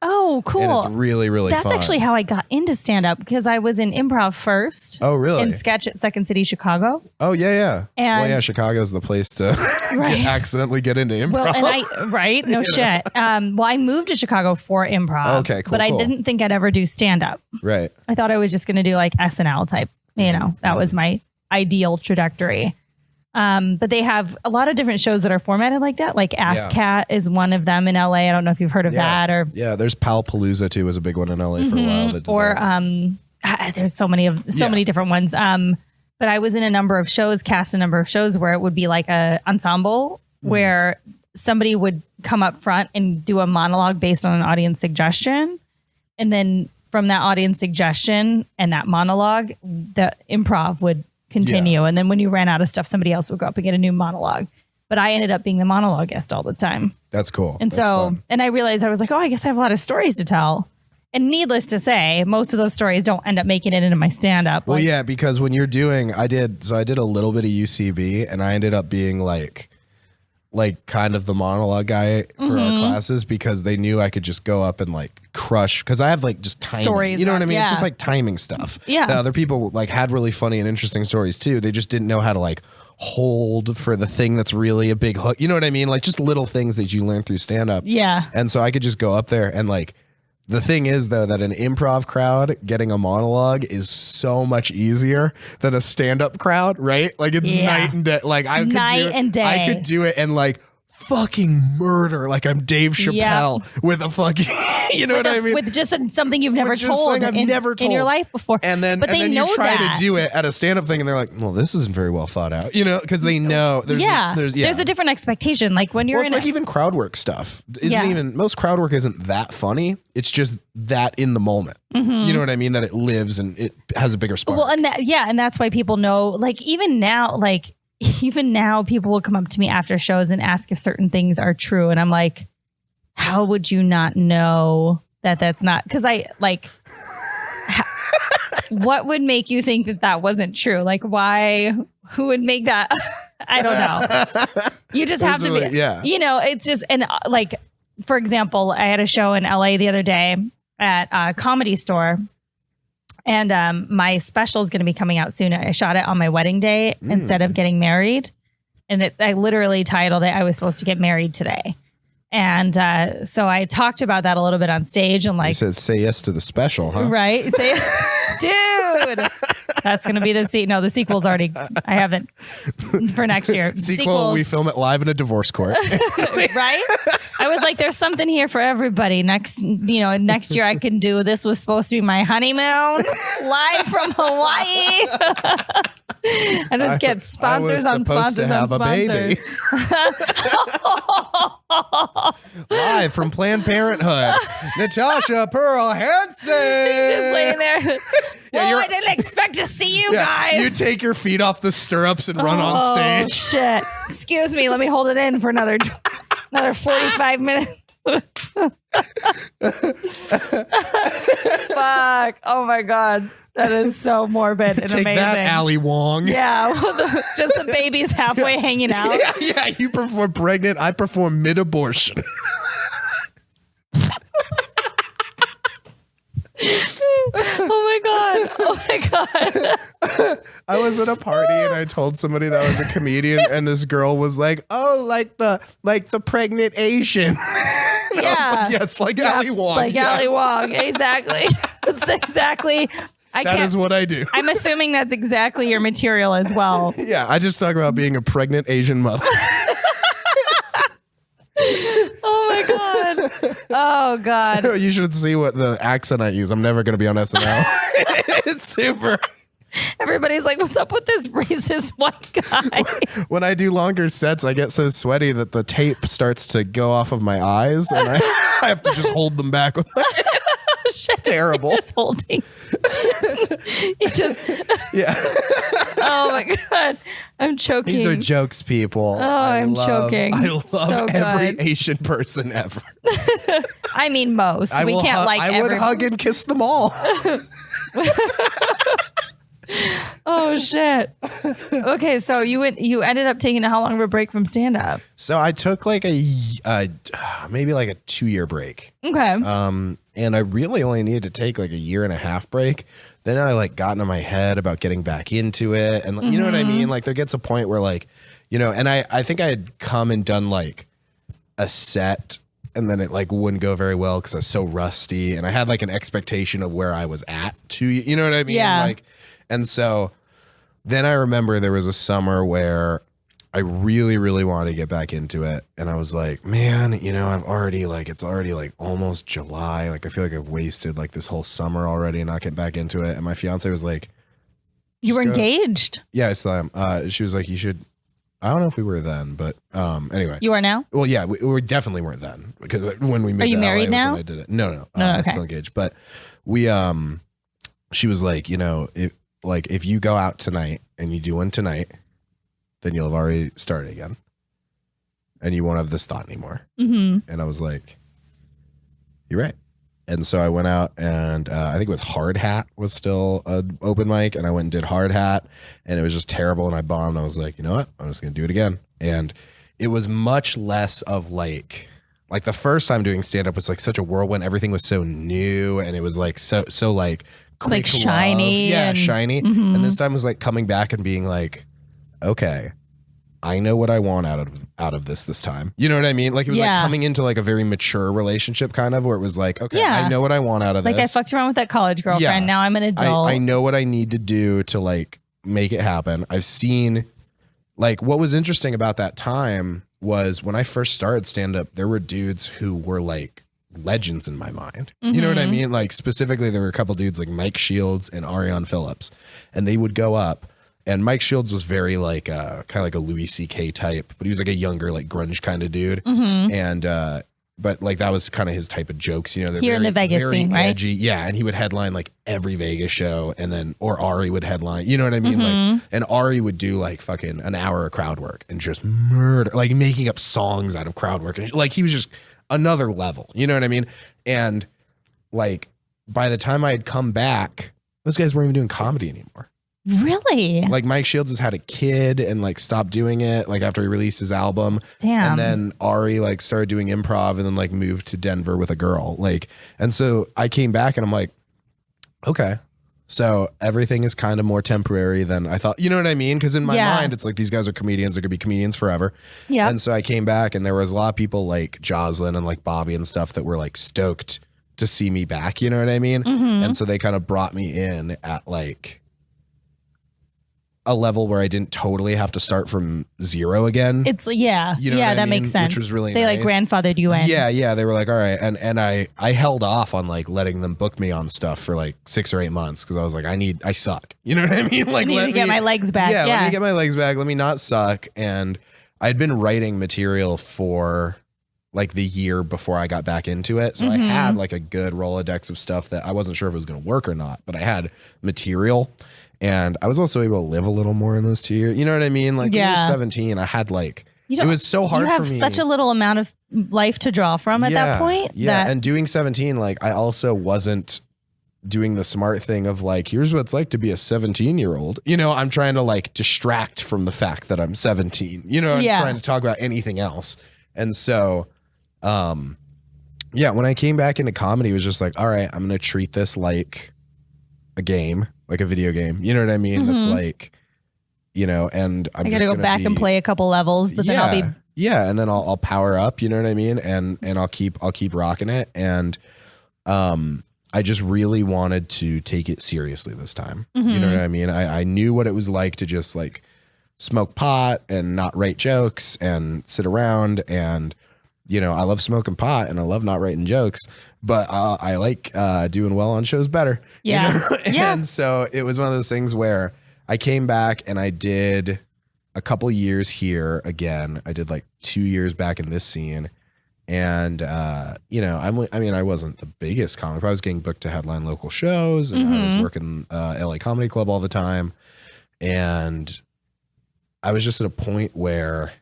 Oh, cool. And it's really, really fun. That's actually how I got into stand-up, because I was in improv first. Oh, really? In sketch at Second City, Chicago. Oh, yeah. And well, yeah, Chicago's the place to accidentally get into improv. Well, and no shit. Well, I moved to Chicago for improv. Okay, cool. But I didn't think I'd ever do stand-up. Right. I thought I was just going to do like SNL type, that was my ideal trajectory. But they have a lot of different shows that are formatted like that. Like Ask Cat is one of them in LA. I don't know if you've heard of that or. Yeah, there's Palooza too, was a big one in LA for a while. There's so many different ones. But I was in cast a number of shows where it would be like a ensemble where somebody would come up front and do a monologue based on an audience suggestion. And then from that audience suggestion and that monologue, the improv would continue. And then when you ran out of stuff, somebody else would go up and get a new monologue. But I ended up being the monologuist all the time. That's cool. And That's fun. And I realized I was like, I guess I have a lot of stories to tell. And needless to say, most of those stories don't end up making it into my stand-up. Well, yeah, because when you're doing, I did a little bit of UCB, and I ended up being like kind of the monologue guy for our classes, because they knew I could just go up and like crush, because I have like just timing, stories, you know what I mean? Yeah. It's just like timing stuff. Yeah. The other people like had really funny and interesting stories too. They just didn't know how to like hold for the thing that's really a big hook. You know what I mean? Like just little things that you learn through stand-up. Yeah. And so I could just go up there and like, the thing is, though, that an improv crowd getting a monologue is so much easier than a stand-up crowd, right? Like it's night and day. Like I could do it and like fucking murder, like I'm Dave Chappelle with a fucking, you know what I mean? With just something you've never told in your life before. And then, but and they then know you try that. to do it at a stand-up thing, and they're like, well, this isn't very well thought out, you know, because they know there's a different expectation. Like when you're it's like even crowd work stuff most crowd work isn't that funny. It's just that in the moment, you know what I mean? That it lives and it has a bigger spark. Well, and that's why people know, like even now people will come up to me after shows and ask if certain things are true. And I'm like, how would you not know that that's not? Because what would make you think that wasn't true? Like why, who would make that? I don't know. You just have to be, it's just, and like, for example, I had a show in LA the other day at a Comedy Store. And my special is going to be coming out soon. I shot it on my wedding day instead of getting married. And I literally titled it, I was supposed to get married today. And so I talked about that a little bit on stage and He like, says, say yes to the special, huh? right? Say, dude, that's going to be the sequel's already, I haven't for next year. Sequel, we film it live in a divorce court. Right? I was like, there's something here for everybody. Next year I can do, this was supposed to be my honeymoon live from Hawaii. I just get sponsors on sponsors on sponsors. Live from Planned Parenthood, Natasha Pearl Hansen. Just laying there. Yeah, I didn't expect to see you guys. You take your feet off the stirrups and run on stage. Shit. Excuse me. Let me hold it in for another 45 minutes. Fuck. Oh my God. That is so morbid and Take amazing. that, Ali Wong. Yeah. Just the baby's halfway hanging out. Yeah, you perform pregnant. I perform mid-abortion. Oh my God. I was at a party and I told somebody that I was a comedian, and this girl was like, "Oh, like the pregnant Asian." Yeah. Yes, like Ali Wong. Like yes. Ali Wong. Exactly. That's exactly. That is what I do. I'm assuming that's exactly your material as well. Yeah, I just talk about being a pregnant Asian mother. Oh my God. Oh God. You should see what the accent I use. I'm never going to be on SNL. It's super. Everybody's like, what's up with this racist white guy? When I do longer sets, I get so sweaty that the tape starts to go off of my eyes, and I have to just hold them back. Shit. Terrible. Just holding. You just. Yeah. Oh my God. I'm choking. These are jokes, people. Oh, I'm choking. I love So every good. Asian person ever. I mean, most. I We will can't like I would everyone. hug and kiss them all. Oh shit. Okay, so you ended up taking how long of a break from stand up? So I took like maybe like a 2-year break. Okay. And I really only needed to take like a 1.5 break. Then I like got into my head about getting back into it. And you know what I mean? Like there gets a point where like, and I think I had come and done like a set, and then it like wouldn't go very well because I was so rusty. And I had like an expectation of where I was at too. You know what I mean? Yeah. Like, and so then I remember there was a summer where I really, really wanted to get back into it. And I was like, man, I've already it's already like almost July. Like I feel like I've wasted like this whole summer already and not get back into it. And my fiance was like, you were go. engaged. yeah, I still am. She was like, you should, I don't know if we were then, but anyway. You are now? Well, yeah, we definitely weren't then because when we moved Are you to LA married was now? when I did it. No. No, I'm okay. still engaged. But we, she was like, if you go out tonight and you do one tonight, then you'll have already started again. And you won't have this thought anymore. Mm-hmm. And I was like, you're right. And so I went out and I think it was Hard Hat was still an open mic. And I went and did Hard Hat and it was just terrible. And I bombed. I was like, you know what? I'm just going to do it again. And it was much less of like the first time doing stand up was like such a whirlwind. Everything was so new. And it was like, so like quick Like shiny. love. Yeah, and, shiny. Mm-hmm. And this time was like coming back and being like, okay, I know what I want out of this time. You know what I mean? Like it was like coming into like a very mature relationship kind of where it was like, okay, I know what I want out of like this. I fucked around with that college girlfriend. Yeah. Now I'm an adult. I know what I need to do to like make it happen. I've seen like what was interesting about that time was when I first started stand up, there were dudes who were like legends in my mind. Mm-hmm. You know what I mean? Like specifically there were a couple dudes like Mike Shields and Ariane Phillips, and they would go up. And Mike Shields was very like kind of like a Louis C.K. type, but he was like a younger like grunge kind of dude. Mm-hmm. And but like that was kind of his type of jokes, they're here in the Vegas very scene, edgy. right? Yeah, and he would headline like every Vegas show, and then or Ari would headline. You know what I mean? Like, and Ari would do like fucking an hour of crowd work and just murder, like making up songs out of crowd work, and like he was just another level. You know what I mean? And like by the time I had come back, those guys weren't even doing comedy anymore. Really? Like Mike Shields has had a kid and like stopped doing it like after he released his album. Damn. And then Ari like started doing improv and then like moved to Denver with a girl. Like, and so I came back and I'm like, okay, So everything is kind of more temporary than I thought. You know what I mean? Because in my mind, it's like these guys are comedians. They're going to be comedians forever. Yeah. And so I came back and there was a lot of people like Jocelyn and like Bobby and stuff that were like stoked to see me back. You know what I mean? And so they kind of brought me in at like a level where I didn't totally have to start from zero again. It's yeah. You know what I that mean? makes sense. Which was really they nice. like grandfathered you in. Yeah. They were like, all right. And I held off on like letting them book me on stuff for like 6 or 8 months because I was like, I suck. You know what I mean? Like, I need to get my legs back. Yeah, let me get my legs back. Let me not suck. And I'd been writing material for like the year before I got back into it. So I had like a good Rolodex of stuff that I wasn't sure if it was going to work or not, but I had material. And I was also able to live a little more in those 2 years. You know what I mean? Like when I was 17, I had like, it was so hard for me. You have such a little amount of life to draw from at that point. Yeah. And doing 17, like I also wasn't doing the smart thing of like, here's what it's like to be a 17-year-old. You know, I'm trying to like distract from the fact that I'm 17. You know, I'm trying to talk about anything else. And so, when I came back into comedy, it was just like, all right, I'm going to treat this like a game. Like a video game, you know what I mean? That's like, you know, and I gotta go back and play a couple levels, but then I'll be and then I'll power up, you know what I mean? And I'll keep rocking it. And I just really wanted to take it seriously this time. You know what I mean? I knew what it was like to just like smoke pot and not write jokes and sit around. And you know, I love smoking pot and I love not writing jokes, but I like doing well on shows better. Yeah. You know? And so it was one of those things where I came back and I did a couple years here again. I did like 2 years back in this scene. And, you know, I wasn't the biggest comic. I was getting booked to headline local shows and I was working LA Comedy Club all the time. And I was just at a point where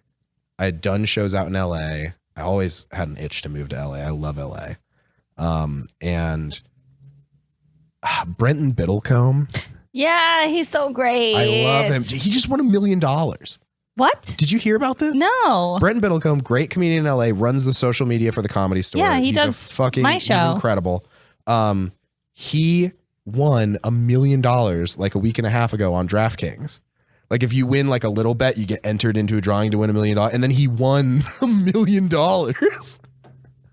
I had done shows out in LA. I always had an itch to move to LA. I love LA. And Brenton Biddlecombe. Yeah, he's so great. I love him. He just won $1 million. What? Did you hear about this? No. Brenton Biddlecombe, great comedian in LA, runs the social media for the Comedy Store. Yeah, he's does my show. He's incredible. He won $1 million like a week and a half ago on DraftKings. Like if you win like a little bet, you get entered into a drawing to win $1 million. And then he won $1 million.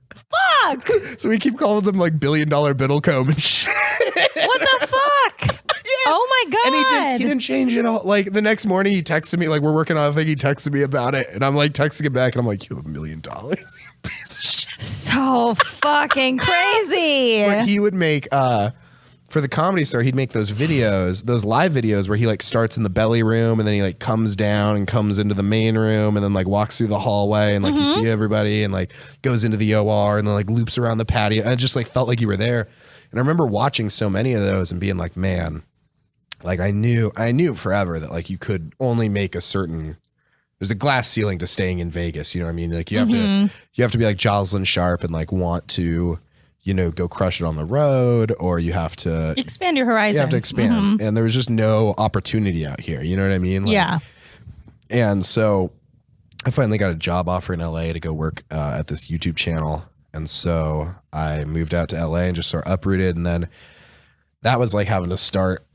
Fuck. So we keep calling them like $1 billion Biddlecombe and shit. What the fuck? Oh my God. And he didn't change it all. Like the next morning he texted me, like we're working on a thing. He texted me about it. And I'm like texting him back and I'm like, you have $1 million? You piece of shit. So fucking crazy. But he would make, for the Comedy Store, he'd make those videos, those live videos where he like starts in the belly room and then he like comes down and comes into the main room and then like walks through the hallway and like you see everybody and like goes into the OR and then like loops around the patio. And it just like felt like you were there. And I remember watching so many of those and being like, man, like I knew forever that like you could only make a certain, there's a glass ceiling to staying in Vegas. You know what I mean? Like you have to be like Jocelyn Sharp and like want to, you know, go crush it on the road, or you have to expand your horizons. You have to expand. And there was just no opportunity out here. You know what I mean? Like, yeah. And so I finally got a job offer in LA to go work at this YouTube channel. And so I moved out to LA and just sort of uprooted. And then that was like having to start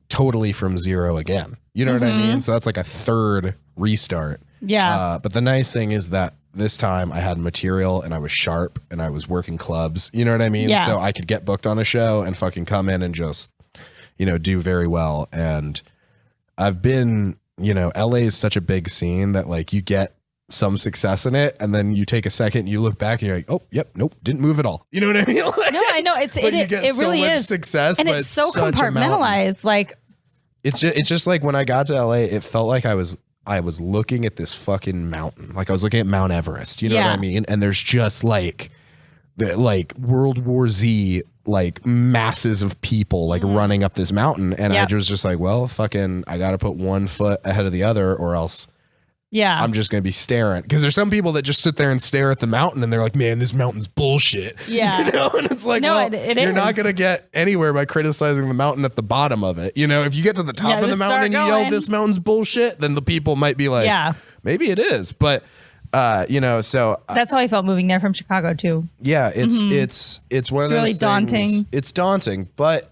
totally from zero again. You know what I mean? So that's like a third restart. Yeah. But the nice thing is that this time I had material and I was sharp and I was working clubs. You know what I mean? Yeah. So I could get booked on a show and fucking come in and just, you know, do very well. And I've been, you know, LA is such a big scene that like you get some success in it and then you take a second, you look back and you're like, oh, yep, nope, didn't move at all. You know what I mean? Like, no, I know. It so really much is success, and but it's so compartmentalized. Like it's just like when I got to LA, it felt like I was looking at this fucking mountain. Like I was looking at Mount Everest. You know what I mean? And there's just like World War Z, like masses of people like running up this mountain. And I was just like, well, fucking, I got to put one foot ahead of the other or else I'm just going to be staring. Because there's some people that just sit there and stare at the mountain and they're like, man, this mountain's bullshit. Yeah. You know? And it's like, no, well, it you're is. not going to get anywhere by criticizing the mountain at the bottom of it. You know, if you get to the top of the mountain and you yell, this mountain's bullshit, then the people might be like, maybe it is. But, you know, so that's how I felt moving there from Chicago too. Yeah. It's one of those really things. daunting. It's daunting, but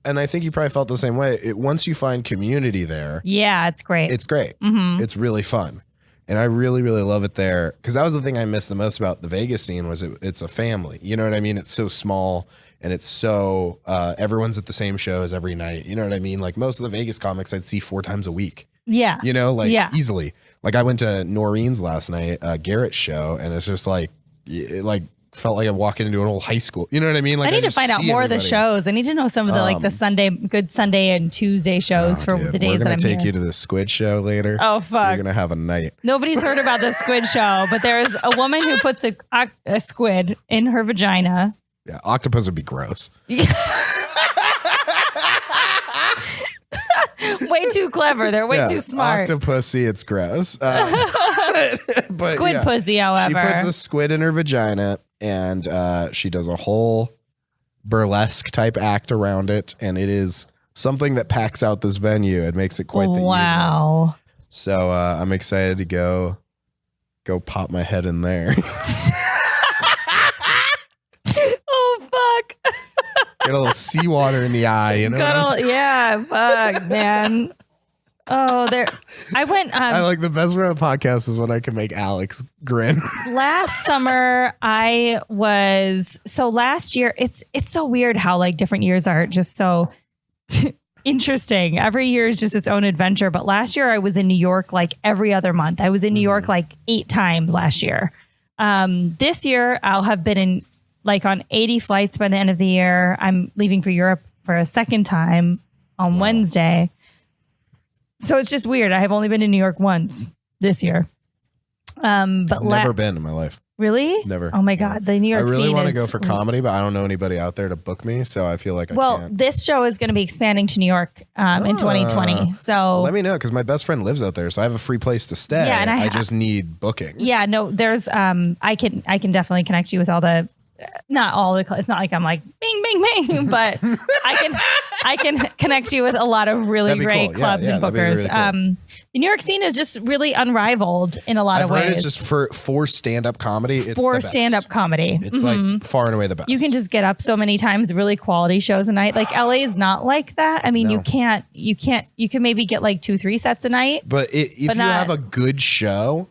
and I think you probably felt the same way. Once you find community there, Yeah, it's great. it's great. It's really fun. And I really, really love it there. Because that was the thing I missed the most about the Vegas scene was it's a family. You know what I mean? It's so small and it's so everyone's at the same shows every night. You know what I mean? Like most of the Vegas comics I'd see 4 times a week. Yeah. You know, like easily. Like I went to Noreen's last night, Garrett's show, and it's just like it like felt like I'm walking into an old high school. You know what I mean? Like I need to find out more of the shows. I need to know some of the like the good Sunday and Tuesday shows for the days that I'm take here. you to the Squid show later. Oh fuck! You're gonna have a night. Nobody's heard about the Squid show, but there's a woman who puts a squid in her vagina. Yeah, octopus would be gross. Way too clever. They're way too smart. Octopussy, it's gross. But Squid pussy, however. She puts a squid in her vagina and she does a whole burlesque type act around it. And it is something that packs out this venue and makes it quite the evening. Wow. So I'm excited to go pop my head in there. Oh, fuck. Get a little seawater in the eye, you know? Yeah, fuck, man. Oh, I went. I like the best part of the podcast is when I can make Alex grin. Last summer, last year, it's so weird how like different years are just so interesting. Every year is just its own adventure. But last year I was in New York like every other month. I was in New York like 8 times last year. This year I'll have been in like on 80 flights by the end of the year. I'm leaving for Europe for a second time on Wednesday. So it's just weird. I have only been to New York once this year. But Never been in my life. Really? Never. Oh my God. The New York scene I really want to go for comedy, but I don't know anybody out there to book me. So I feel like I can't. This show is going to be expanding to New York in 2020. So let me know because my best friend lives out there. So I have a free place to stay. Yeah, and I just need bookings. Yeah, no, there's I can definitely connect you with all the not all the it's not like I'm like bing bing bing, but I can connect you with a lot of really great cool. clubs and bookers. Really cool. The New York scene is just really unrivaled in a lot of ways. It's just for stand-up comedy. It's for stand-up comedy. It's like far and away the best. You can just get up so many times, really quality shows a night. Like LA is not like that. I mean, you can maybe get like 2-3 sets a night. But if you have a good show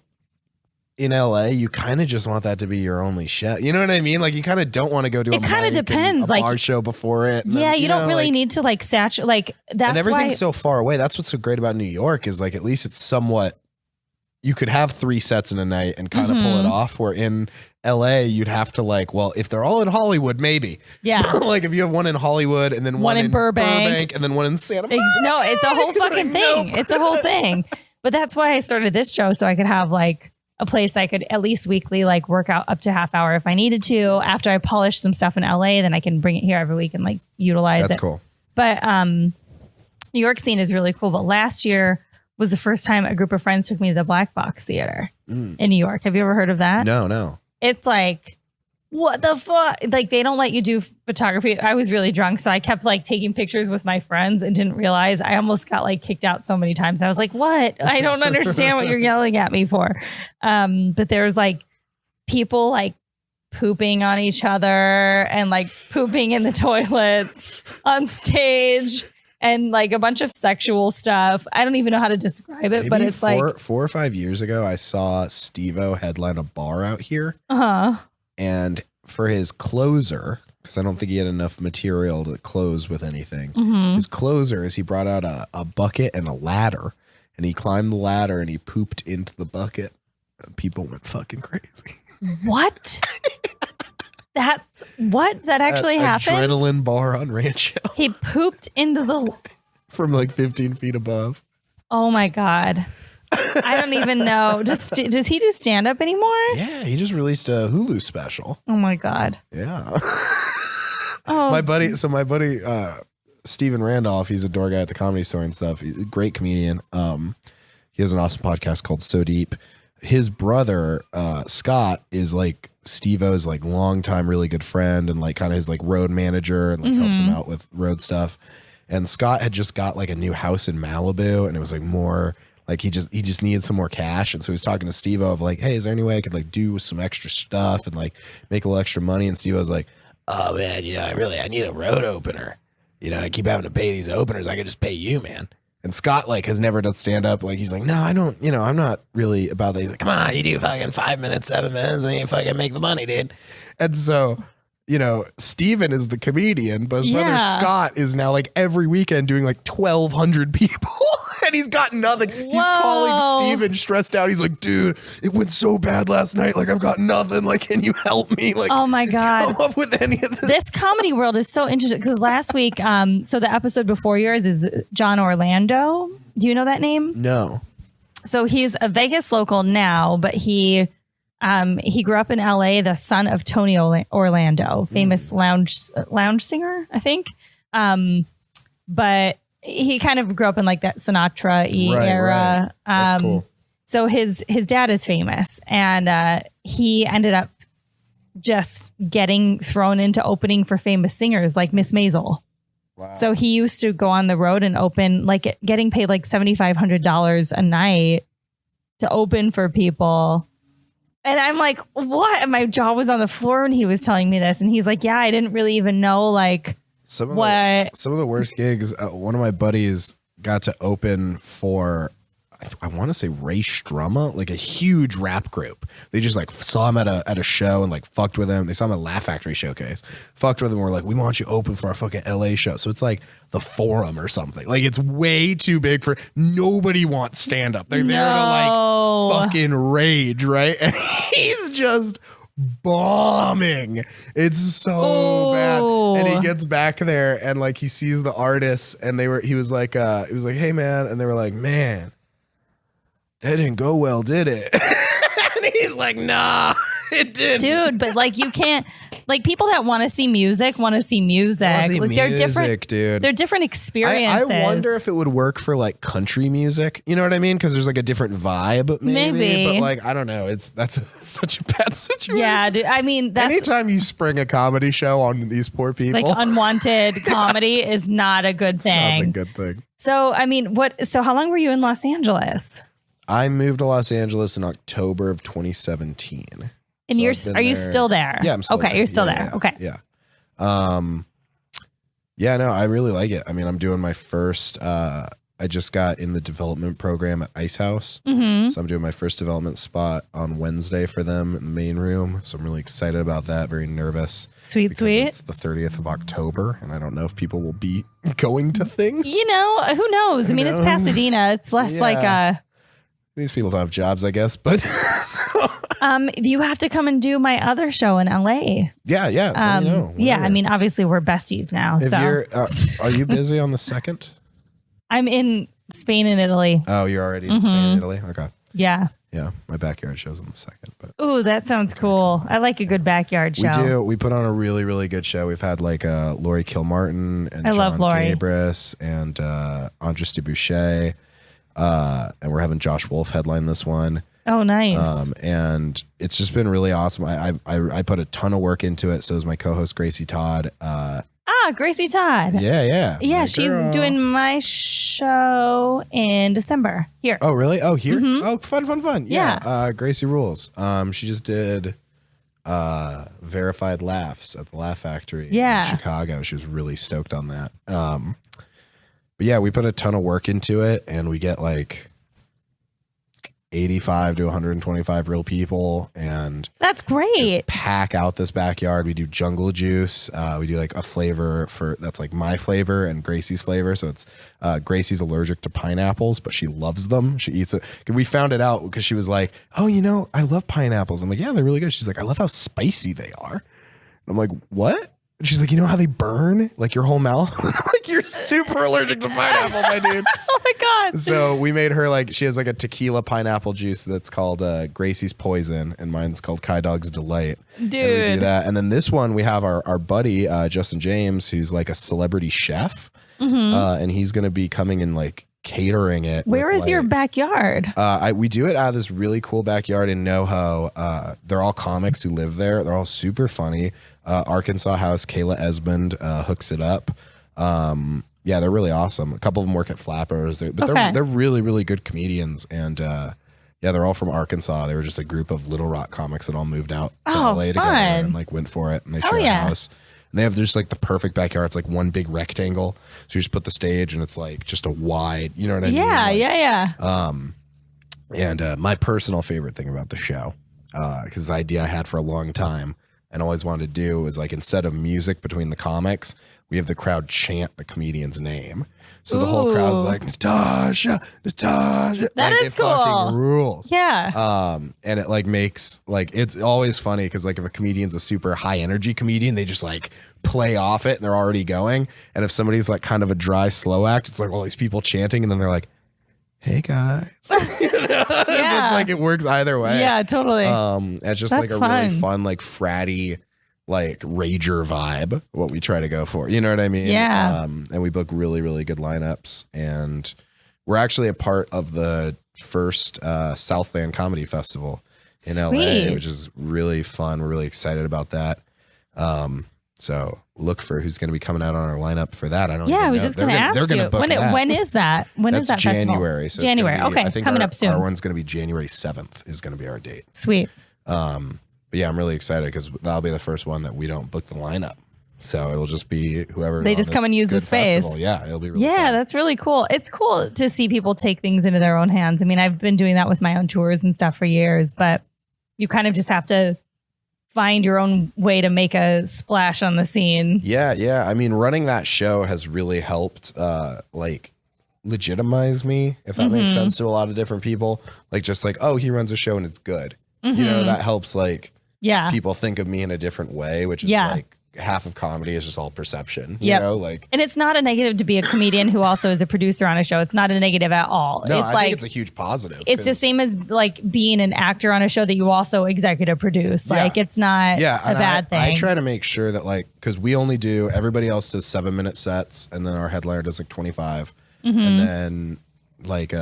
in LA, you kind of just want that to be your only show. You know what I mean? Like you kind of don't want to go to it kind of depends. A like bar show before it. Yeah, you don't really need to like saturate. Like that's and everything's why, so far away. That's what's so great about New York is like at least it's somewhat. You could have 3 sets in a night and kind of pull it off. Where in LA, you'd have to like, well, if they're all in Hollywood, maybe. Yeah. Like if you have one in Hollywood and then one in Burbank and then one in Santa Monica. No, it's a whole fucking thing. Nope. It's a whole thing. But that's why I started this show so I could have like a place I could at least weekly like work out up to half hour if I needed to. After I polish some stuff in LA, then I can bring it here every week and like utilize it. That's cool. But New York scene is really cool. But last year was the first time a group of friends took me to the Black Box Theater in New York. Have you ever heard of that? No. It's like, what the fuck? Like they don't let you do photography. I was really drunk, so I kept like taking pictures with my friends and didn't realize I almost got like kicked out so many times. I was like, what? I don't understand what you're yelling at me for. But there's like people like pooping on each other and like pooping in the toilets on stage and like a bunch of sexual stuff. I don't even know how to describe it, but it's like 4 or 5 years ago, I saw Steve-O headline a bar out here. And for his closer, because I don't think he had enough material to close with anything, his closer is he brought out a bucket and a ladder, and he climbed the ladder and he pooped into the bucket. And people went fucking crazy. What? That actually happened? Adrenaline bar on Rancho. He pooped into the from like 15 feet above. Oh my God. I don't even know. Does he do stand up anymore? Yeah, he just released a Hulu special. Oh my God. Yeah. My buddy Steven Randolph, he's a door guy at the Comedy Store and stuff. He's a great comedian. He has an awesome podcast called So Deep. His brother, Scott, is like Steve-O's like longtime really good friend and like kind of his like road manager and like helps him out with road stuff. And Scott had just got like a new house in Malibu and it was like more like he just needed some more cash. And so he was talking to Steve-O of like, hey, is there any way I could like do some extra stuff and like make a little extra money? And Steve-O was like, oh man, I need a road opener. I keep having to pay these openers. I could just pay you, man. And Scott like has never done stand up. Like he's like, no, I don't, I'm not really about that. He's like, come on, you do fucking 5 minutes, 7 minutes, and you fucking make the money, dude. And so, Steven is the comedian, but his brother Scott is now like every weekend doing like 1,200 people. And he's got nothing. He's calling Steven stressed out. He's like, dude, it went so bad last night. Like, I've got nothing. Like, can you help me? Like, oh my God. Come up with any of this. This comedy world is so interesting because last week, so the episode before yours is John Orlando. Do you know that name? No. So he's a Vegas local now, but he grew up in LA, the son of Tony Orlando, famous lounge singer, I think. But he kind of grew up in like that Sinatra-y era. Right. That's cool. So his dad is famous, and he ended up just getting thrown into opening for famous singers like Miss Maisel. Wow. So he used to go on the road and open, like getting paid like $7,500 a night to open for people. And I'm like, what? And my jaw was on the floor when he was telling me this. And he's like, yeah, I didn't really even know like some of the worst gigs. One of my buddies got to open for, I want to say Ray Strummer, like a huge rap group. They just like saw him at a show and like fucked with him. They saw him at Laugh Factory showcase, fucked with him. We're like, we want you open for our fucking LA show. So it's like the Forum or something. Like it's way too big for nobody wants stand up. They're there to like fucking rage, right? And he's just bombing. It's so bad. And he gets back there and like he sees the artists and he was like, hey man, and they were like, man, that didn't go well, did it? And he's like, nah, it didn't. Dude, but like you can't, like people that want to see music want to see music. Like they're different, dude. They're different experiences. I wonder if it would work for like country music. You know what I mean? Because there's like a different vibe, maybe. But like, I don't know. That's such a bad situation. Yeah, dude, I mean, anytime you spring a comedy show on these poor people, like unwanted comedy is not a good thing. Not a good thing. So, I mean, so how long were you in Los Angeles? I moved to Los Angeles in October of 2017. And so are you still there? Yeah, I'm still there. Okay, you're still there. Yeah, okay. Yeah. Yeah, no, I really like it. I mean, I'm doing my first, I just got in the development program at Ice House. Mm-hmm. So I'm doing my first development spot on Wednesday for them in the main room. So I'm really excited about that. Very nervous. Sweet. It's the 30th of October, and I don't know if people will be going to things. You know, who knows? I mean, it's Pasadena. It's less like these people don't have jobs, I guess, but you have to come and do my other show in LA. Yeah. Let me know. Yeah, I mean, obviously we're besties now. Are you busy on the 2nd? I'm in Spain and Italy. Oh, you're already in Spain and Italy? Okay. Yeah. Yeah, my backyard show's on the 2nd. But ooh, that sounds cool. I like a good backyard show. We do. We put on a really, really good show. We've had like Lori Kilmartin and John Gabris and Andres de Boucher. And we're having Josh Wolf headline this one. Oh, nice. And it's just been really awesome. I put a ton of work into it. So is my co-host Gracie Todd. Gracie Todd. Yeah. Yeah, she's doing my show in December here. Oh, really? Oh, here? Mm-hmm. Oh, fun. Yeah. Gracie rules. She just did Verified Laughs at the Laugh Factory in Chicago. She was really stoked on that. But yeah, we put a ton of work into it, and we get like 85 to 125 real people, and that's great. Pack out this backyard. We do jungle juice. We do like a flavor that's like my flavor and Gracie's flavor. So it's Gracie's allergic to pineapples, but she loves them. She eats it. We found it out because she was like, "Oh, I love pineapples." I'm like, "Yeah, they're really good." She's like, "I love how spicy they are." I'm like, "What?" And she's like, "You know how they burn like your whole mouth?" Like, you're super allergic to pineapple, my dude. Oh my God. So we made her she has like a tequila pineapple juice that's called Gracie's Poison, and mine's called Kai Dog's Delight. Dude. And we do that. And then this one, we have our buddy, Justin James, who's like a celebrity chef. Mm-hmm. And he's going to be coming and like catering it. Where is your backyard? We do it out of this really cool backyard in NoHo. They're all comics who live there. They're all super funny. Arkansas House, Kayla Esmond hooks it up. Yeah, they're really awesome. A couple of them work at Flappers, they're really, really good comedians. And yeah, they're all from Arkansas. They were just a group of Little Rock comics that all moved out to LA together and like went for it. And they share a house. And they have just like the perfect backyard. It's like one big rectangle. So you just put the stage and it's like just a wide, you know what I mean? Yeah. And my personal favorite thing about the show, because the idea I had for a long time and always wanted to do is like, instead of music between the comics, we have the crowd chant the comedian's name. So the whole crowd's like, Natasha. That like, is it fucking cool. rules. Yeah. And it like makes like, it's always funny because like if a comedian's a super high energy comedian, they just like play off it and they're already going. And if somebody's like kind of a dry, slow act, it's like all these people chanting and then they're like, hey guys. You know? So it's like it works either way. Yeah, totally. It's just That's like a really fun, like fratty, like rager vibe, what we try to go for. You know what I mean? Yeah. And we book really, really good lineups. And we're actually a part of the first Southland Comedy Festival in LA, which is really fun. We're really excited about that. So look for who's going to be coming out on our lineup for that. I don't. Yeah, I was know. just going to ask you. When is that? When is that January, festival? so January. Okay, I think coming up soon. Our one's going to be January 7th is going to be our date. Sweet. But yeah, I'm really excited because that'll be the first one that we don't book the lineup. So it'll just be whoever. They just come and use the space. Festival. Yeah, it'll be really Yeah, fun. that's really cool. It's cool to see people take things into their own hands. I mean, I've been doing that with my own tours and stuff for years, but you kind of just have to find your own way to make a splash on the scene. Yeah. I mean, running that show has really helped like legitimize me, if that makes sense, to a lot of different people. Like just like, oh, he runs a show and it's good. You know, that helps like people think of me in a different way, which is like half of comedy is just all perception. You know, like, and it's not a negative to be a comedian who also is a producer on a show. It's not a negative at all. No, it's I like think it's a huge positive. It's the same as like being an actor on a show that you also executive produce. Like it's not a bad thing. I try to make sure that like, because we only do, everybody else does 7-minute sets, and then our headliner does like 25, and then like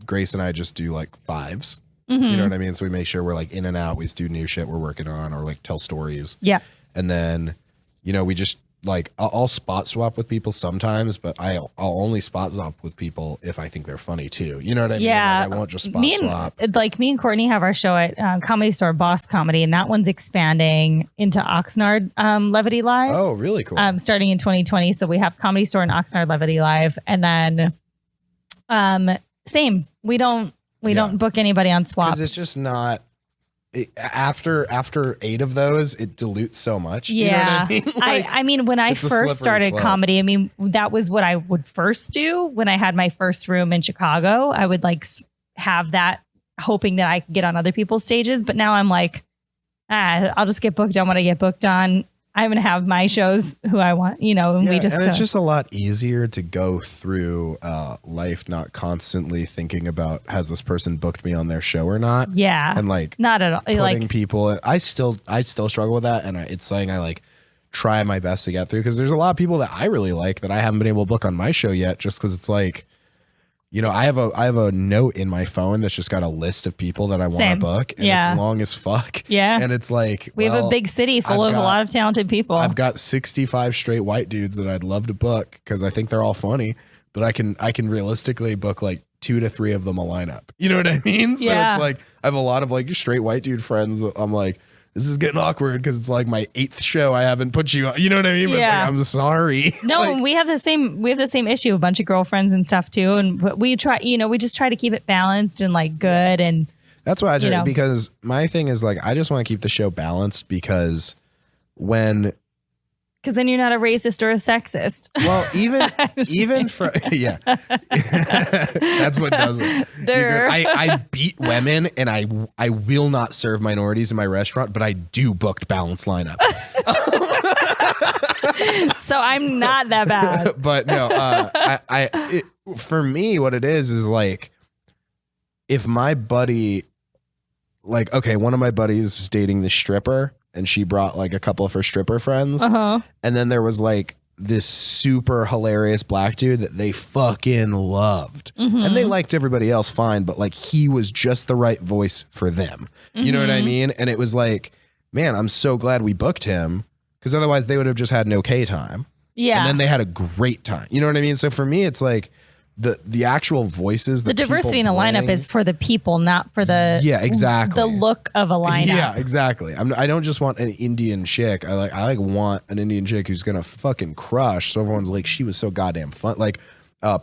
Grace and I just do like 5s. You know what I mean? So we make sure we're like in and out. We just do new shit we're working on, or like tell stories. Yeah. And then, you know, we just like, I'll spot swap with people sometimes, but I'll only spot swap with people if I think they're funny too. You know what I mean? Yeah. Like, I won't just spot swap. Like me and Courtney have our show at Comedy Store Boss Comedy, and that one's expanding into Oxnard Levity Live. Oh, really cool. Starting in 2020. So we have Comedy Store and Oxnard Levity Live. And then same. We don't book anybody on swaps. Because it's just not. After 8 of those, it dilutes so much. Yeah. You know what I mean? Like, I mean, when I first started slope. comedy, I mean, that was what I would first do when I had my first room in Chicago. I would like have that, hoping that I could get on other people's stages. But now I'm like, I'll just get booked on what I get booked on. I'm going to have my shows who I want, you know, and we just. And it's just a lot easier to go through life, not constantly thinking about, has this person booked me on their show or not? Yeah. And like, not at all. Putting Like people, I still struggle with that. And it's something I like try my best to get through, because there's a lot of people that I really like that I haven't been able to book on my show yet, just because it's like, you know, I have a note in my phone that's just got a list of people that I want to book, and it's long as fuck. Yeah. And it's like, we have a big city full of a lot of talented people. I've got 65 straight white dudes that I'd love to book because I think they're all funny, but I can realistically book like 2 to 3 of them a lineup. You know what I mean? So it's like, I have a lot of like straight white dude friends that I'm like, this is getting awkward because it's like my 8th show I haven't put you on. You know what I mean? But it's like, I'm sorry. No, like, we have the same issue, a bunch of girlfriends and stuff too. And we try, you know, we just try to keep it balanced and like good. And that's why I try, because my thing is like, I just want to keep the show balanced, because then you're not a racist or a sexist. Well, even for that's what does it. I beat women, and I will not serve minorities in my restaurant, but I do booked balanced lineups. So I'm not that bad. But no, for me, what it is like, if my buddy, like, okay, one of my buddies was dating this stripper, and she brought like a couple of her stripper friends. And then there was like this super hilarious black dude that they fucking loved. And they liked everybody else fine, but like he was just the right voice for them. You know what I mean? And it was like, man, I'm so glad we booked him, because otherwise they would have just had an okay time. Yeah. And then they had a great time. You know what I mean? So for me, it's like, the actual voices. The diversity in the lineup is for the people, not for the exactly the look of a lineup. Yeah, exactly. I don't just want an Indian chick. I want an Indian chick who's gonna fucking crush. So everyone's like, she was so goddamn fun. Like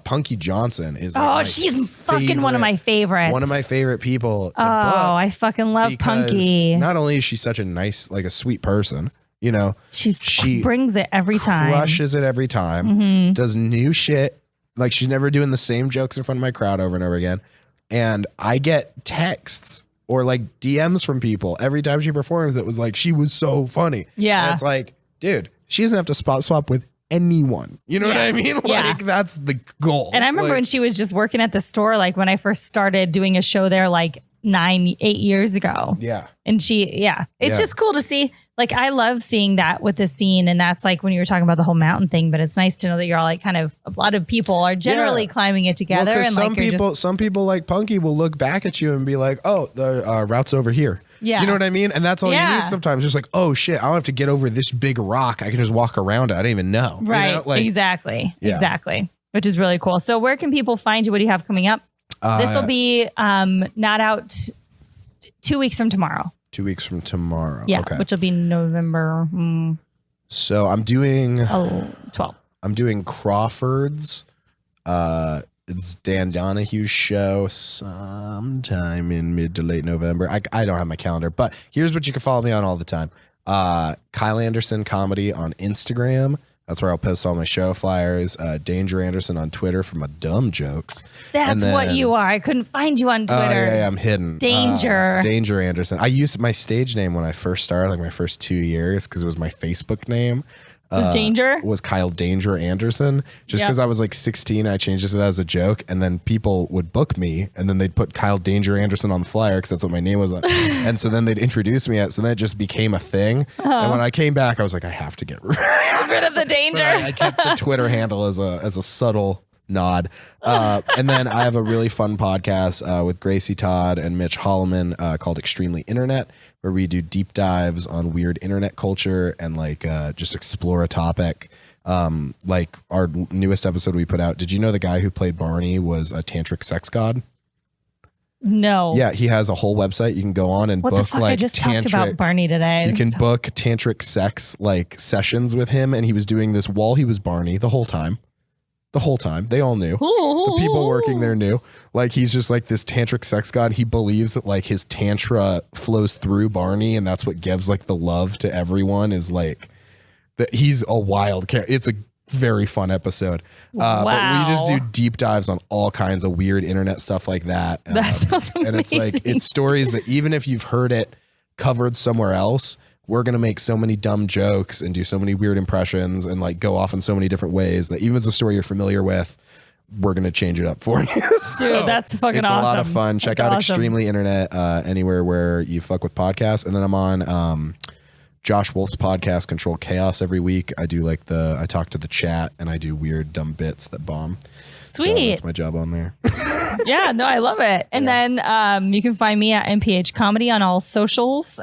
Punky Johnson is. She's fucking one of my favorites. One of my favorite people. I fucking love Punky. Not only is she such a nice, like a sweet person, you know, she brings it every time. Crushes it every time. Does new shit. Like she's never doing the same jokes in front of my crowd over and over again. And I get texts or like DMs from people every time she performs that was like, she was so funny. Yeah. And it's like, dude, she doesn't have to spot swap with anyone. You know what I mean? Like that's the goal. And I remember when she was just working at the store, like when I first started doing a show there like 8 years ago. Yeah. And it's just cool to see. Like, I love seeing that with the scene. And that's like when you were talking about the whole mountain thing, but it's nice to know that you're all like kind of, a lot of people are generally climbing it together. Well, and some people like Punky will look back at you and be like, oh, the route's over here. Yeah. You know what I mean? And that's all you need sometimes. Just like, oh shit, I don't have to get over this big rock. I can just walk around it. I don't even know. Right. You know? Like, exactly. Which is really cool. So where can people find you? What do you have coming up? This will be not out 2 weeks from tomorrow. 2 weeks from tomorrow. Yeah, okay. which will be November. So I'm doing 12. I'm doing Crawford's. It's Dan Donahue's show sometime in mid to late November. I don't have my calendar, but here's what you can follow me on all the time. Kyle Anderson Comedy on Instagram. That's where I'll post all my show flyers. Danger Anderson on Twitter for my dumb jokes. That's what you are. I couldn't find you on Twitter. Yeah, I'm hidden. Danger. Danger Anderson. I used my stage name when I first started, like my first 2 years, because it was my Facebook name. Was Danger? Was Kyle Danger Anderson. Just because I was like 16, I changed it to that as a joke. And then people would book me and then they'd put Kyle Danger Anderson on the flyer because that's what my name was. And so then they'd introduce me. So then it just became a thing. And when I came back, I was like, I have to get rid of the Danger. I kept the Twitter handle as a subtle nod. And then I have a really fun podcast with Gracie Todd and Mitch Holloman called Extremely Internet, where we do deep dives on weird internet culture and like just explore a topic. Like our newest episode we put out. Did you know the guy who played Barney was a tantric sex god? No. Yeah, he has a whole website you can go on and what book the fuck? like I just talked about Barney today. You can book tantric sex like sessions with him, and he was doing this while he was Barney the whole time. The whole time. They all knew. The people working there knew. Like, he's just like this tantric sex god. He believes that like his tantra flows through Barney, and that's what gives like the love to everyone, is like that he's a wild character. It's a very fun episode. Wow. But we just do deep dives on all kinds of weird internet stuff like that. That sounds amazing. And it's like, it's stories that even if you've heard it covered somewhere else, we're going to make so many dumb jokes and do so many weird impressions and like go off in so many different ways that even if it's a story you're familiar with, we're going to change it up for you. Dude, that's fucking it's awesome. It's a lot of fun. Check out awesome. Extremely Internet anywhere where you fuck with podcasts. And then I'm on Josh Wolf's podcast, Control Chaos, every week. I do like I talk to the chat and I do weird dumb bits that bomb. Sweet. So that's my job on there. Yeah, no, I love it. And then you can find me at NPH Comedy on all socials.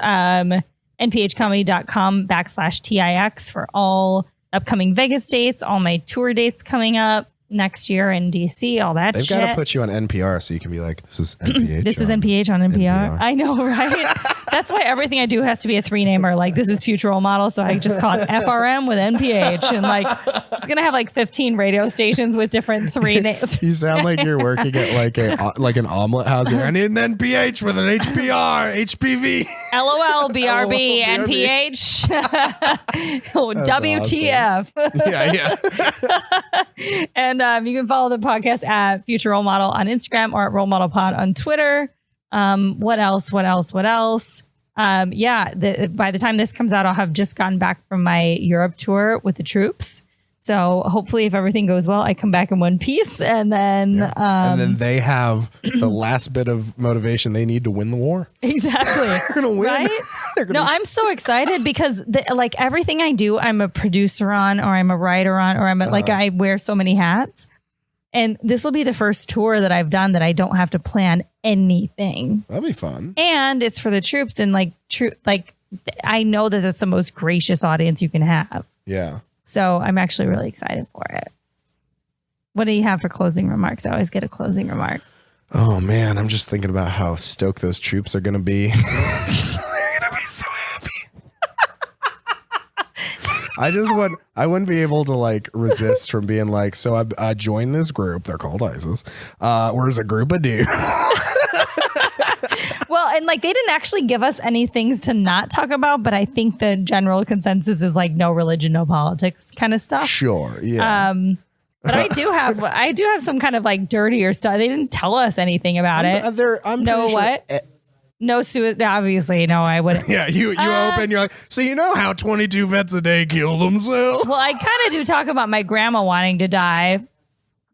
nphcomedy.com/TIX for all upcoming Vegas dates, all my tour dates coming up next year in DC, all that They've shit. got to put you on NPR so you can be like, this is NPH. This is NPH on NPR. I know, right? That's why everything I do has to be a 3-namer. Like, this is Future Role Model, so I just call it FRM with NPH. And like, it's going to have like 15 radio stations with different 3 names. You sound like you're working at like an omelet house here. I need an NPH with an HPR, HPV. LOL, BRB, LOL, NPH. WTF. Awesome. Yeah. And you can follow the podcast at Future Role Model on Instagram or at Role Model Pod on Twitter. What else? By the time this comes out, I'll have just gotten back from my Europe tour with the troops. So hopefully, if everything goes well, I come back in one piece, and then and then they have the last bit of motivation they need to win the war. Exactly. They're gonna win. Right? No, I'm so excited because like everything I do, I'm a producer on, or I'm a writer on, or like I wear so many hats. And this will be the first tour that I've done that I don't have to plan anything. That'll be fun. And it's for the troops, and like I know that that's the most gracious audience you can have. Yeah. So I'm actually really excited for it. What do you have for closing remarks? I always get a closing remark. Oh man, I'm just thinking about how stoked those troops are going to be. They're going to be so happy. I wouldn't be able to like resist from being like, so I joined this group. They're called ISIS. Where's a group of dudes? Well, and like they didn't actually give us any things to not talk about, but I think the general consensus is like no religion, no politics kind of stuff. Sure. Yeah. But I do have some kind of like dirtier stuff. They didn't tell us anything about it. I'm no pretty what? Sure, no suicide. Obviously, no, I wouldn't. Yeah, you open, you're like, so you know how 22 vets a day kill themselves? Well, I kind of do talk about my grandma wanting to die,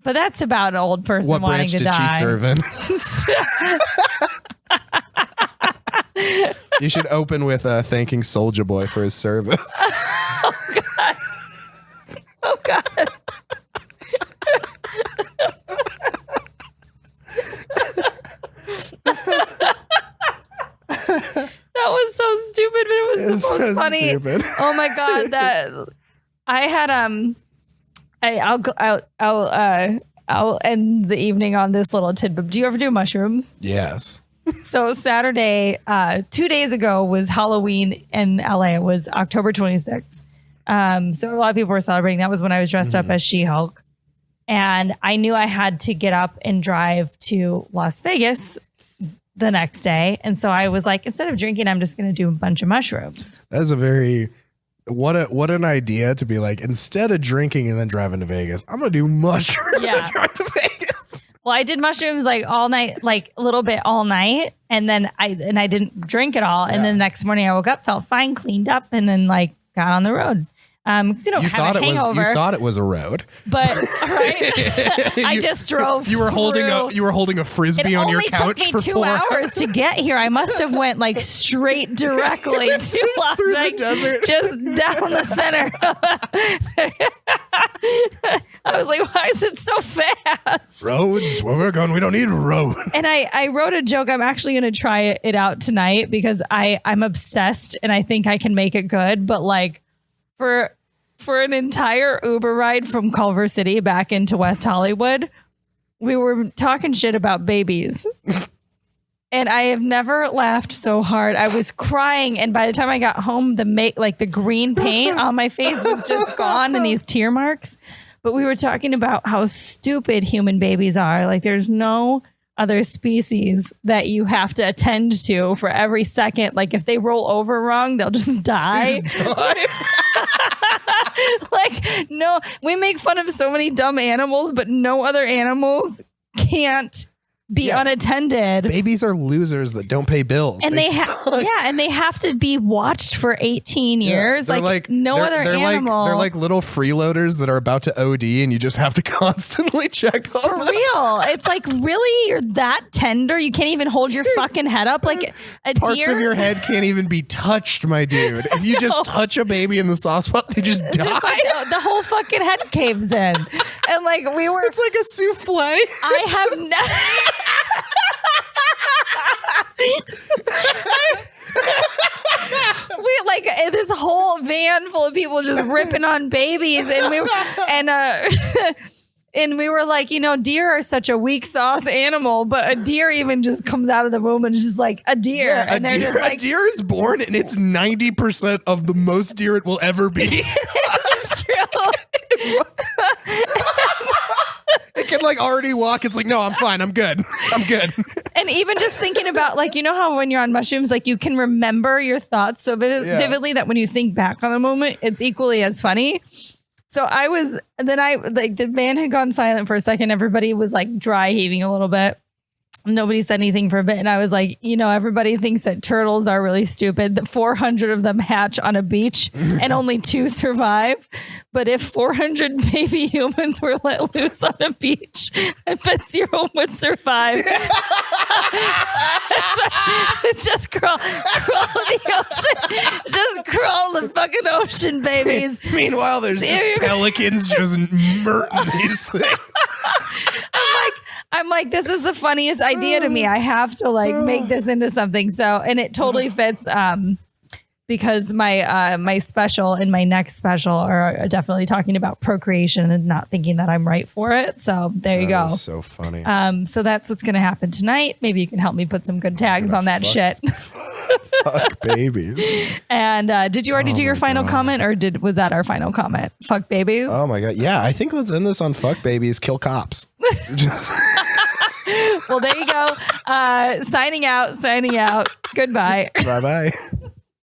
but that's about an old person what wanting branch to did die. she serve in? You should open with thanking Soulja Boy for his service. Oh God. That was so stupid, but it was the most so funny. stupid. Oh my God, that I had I'll end the evening on this little tidbit. Do you ever do mushrooms? Yes. So Saturday, 2 days ago was Halloween in LA. It was October 26th. So a lot of people were celebrating. That was when I was dressed up as She-Hulk. And I knew I had to get up and drive to Las Vegas the next day. And so I was like, instead of drinking, I'm just going to do a bunch of mushrooms. That is a very what an idea to be like, instead of drinking and then driving to Vegas, I'm gonna do mushrooms Yeah. and drive to Vegas. Well, I did mushrooms like all night, like a little bit all night. And then I didn't drink at all. And then the next morning I woke up, felt fine, cleaned up, and then like got on the road. 'Cause you don't have a hangover. You thought it was a road, but right, I just drove. You were holding a frisbee on your couch It for only took me 2 4 hours to get here. I must have went like straight directly to Las through the Vegas, desert. just down the center. I was like, why is it so fast? Roads, where we're going, we don't need a road. And I wrote a joke. I'm actually going to try it out tonight because I'm obsessed and I think I can make it good. But like for an entire Uber ride from Culver City back into West Hollywood, we were talking shit about babies. And I have never laughed so hard. I was crying. And by the time I got home, the green paint on my face was just gone and these tear marks. But we were talking about how stupid human babies are. Like there's no other species that you have to attend to for every second. Like if they roll over wrong, they'll just die. Like, no, we make fun of so many dumb animals, but no other animals can't be unattended. Babies are losers that don't pay bills. And they have to be watched for 18 years. Like no other animal. They're like little freeloaders that are about to OD and you just have to constantly check on For them. real. It's like, really? You're that tender? You can't even hold your fucking head up like a Parts deer? of your head can't even be touched, my dude. If you just touch a baby in the soft spot, they just die. Just like the whole fucking head caves in. And like we were... It's like a souffle. I have never... We like this whole van full of people just ripping on babies, and we were like, deer are such a weak sauce animal, but a deer even just comes out of the womb and is just like a deer, Yeah, and they're just a like, deer is born and it's 90% of the most deer it will ever be. it's true. It can like already walk. It's like, no, I'm fine. I'm good. I'm good. And even just thinking about like, how when you're on mushrooms, like you can remember your thoughts so vividly that when you think back on a moment, it's equally as funny. So the van had gone silent for a second. Everybody was like dry heaving a little bit. Nobody said anything for a bit. And I was like, everybody thinks that turtles are really stupid, that 400 of them hatch on a beach and only 2 survive. But if 400 baby humans were let loose on a beach, I bet 0 would survive. Just crawl the ocean. Just crawl the fucking ocean, babies. Meanwhile, there's just pelicans just murting these things. I'm like, this is the funniest idea to me. I have to like make this into something. So, and it totally fits because my special and my next special are definitely talking about procreation and not thinking that I'm right for it. So there you go. That is so funny. So that's what's going to happen tonight. Maybe you can help me put some good tags on that shit. Fuck babies. And did you already do your final comment, or was that our final comment? Fuck babies. Oh my God. Yeah, I think let's end this on fuck babies, kill cops. Just Well, there you go. Signing out. Goodbye. bye-bye.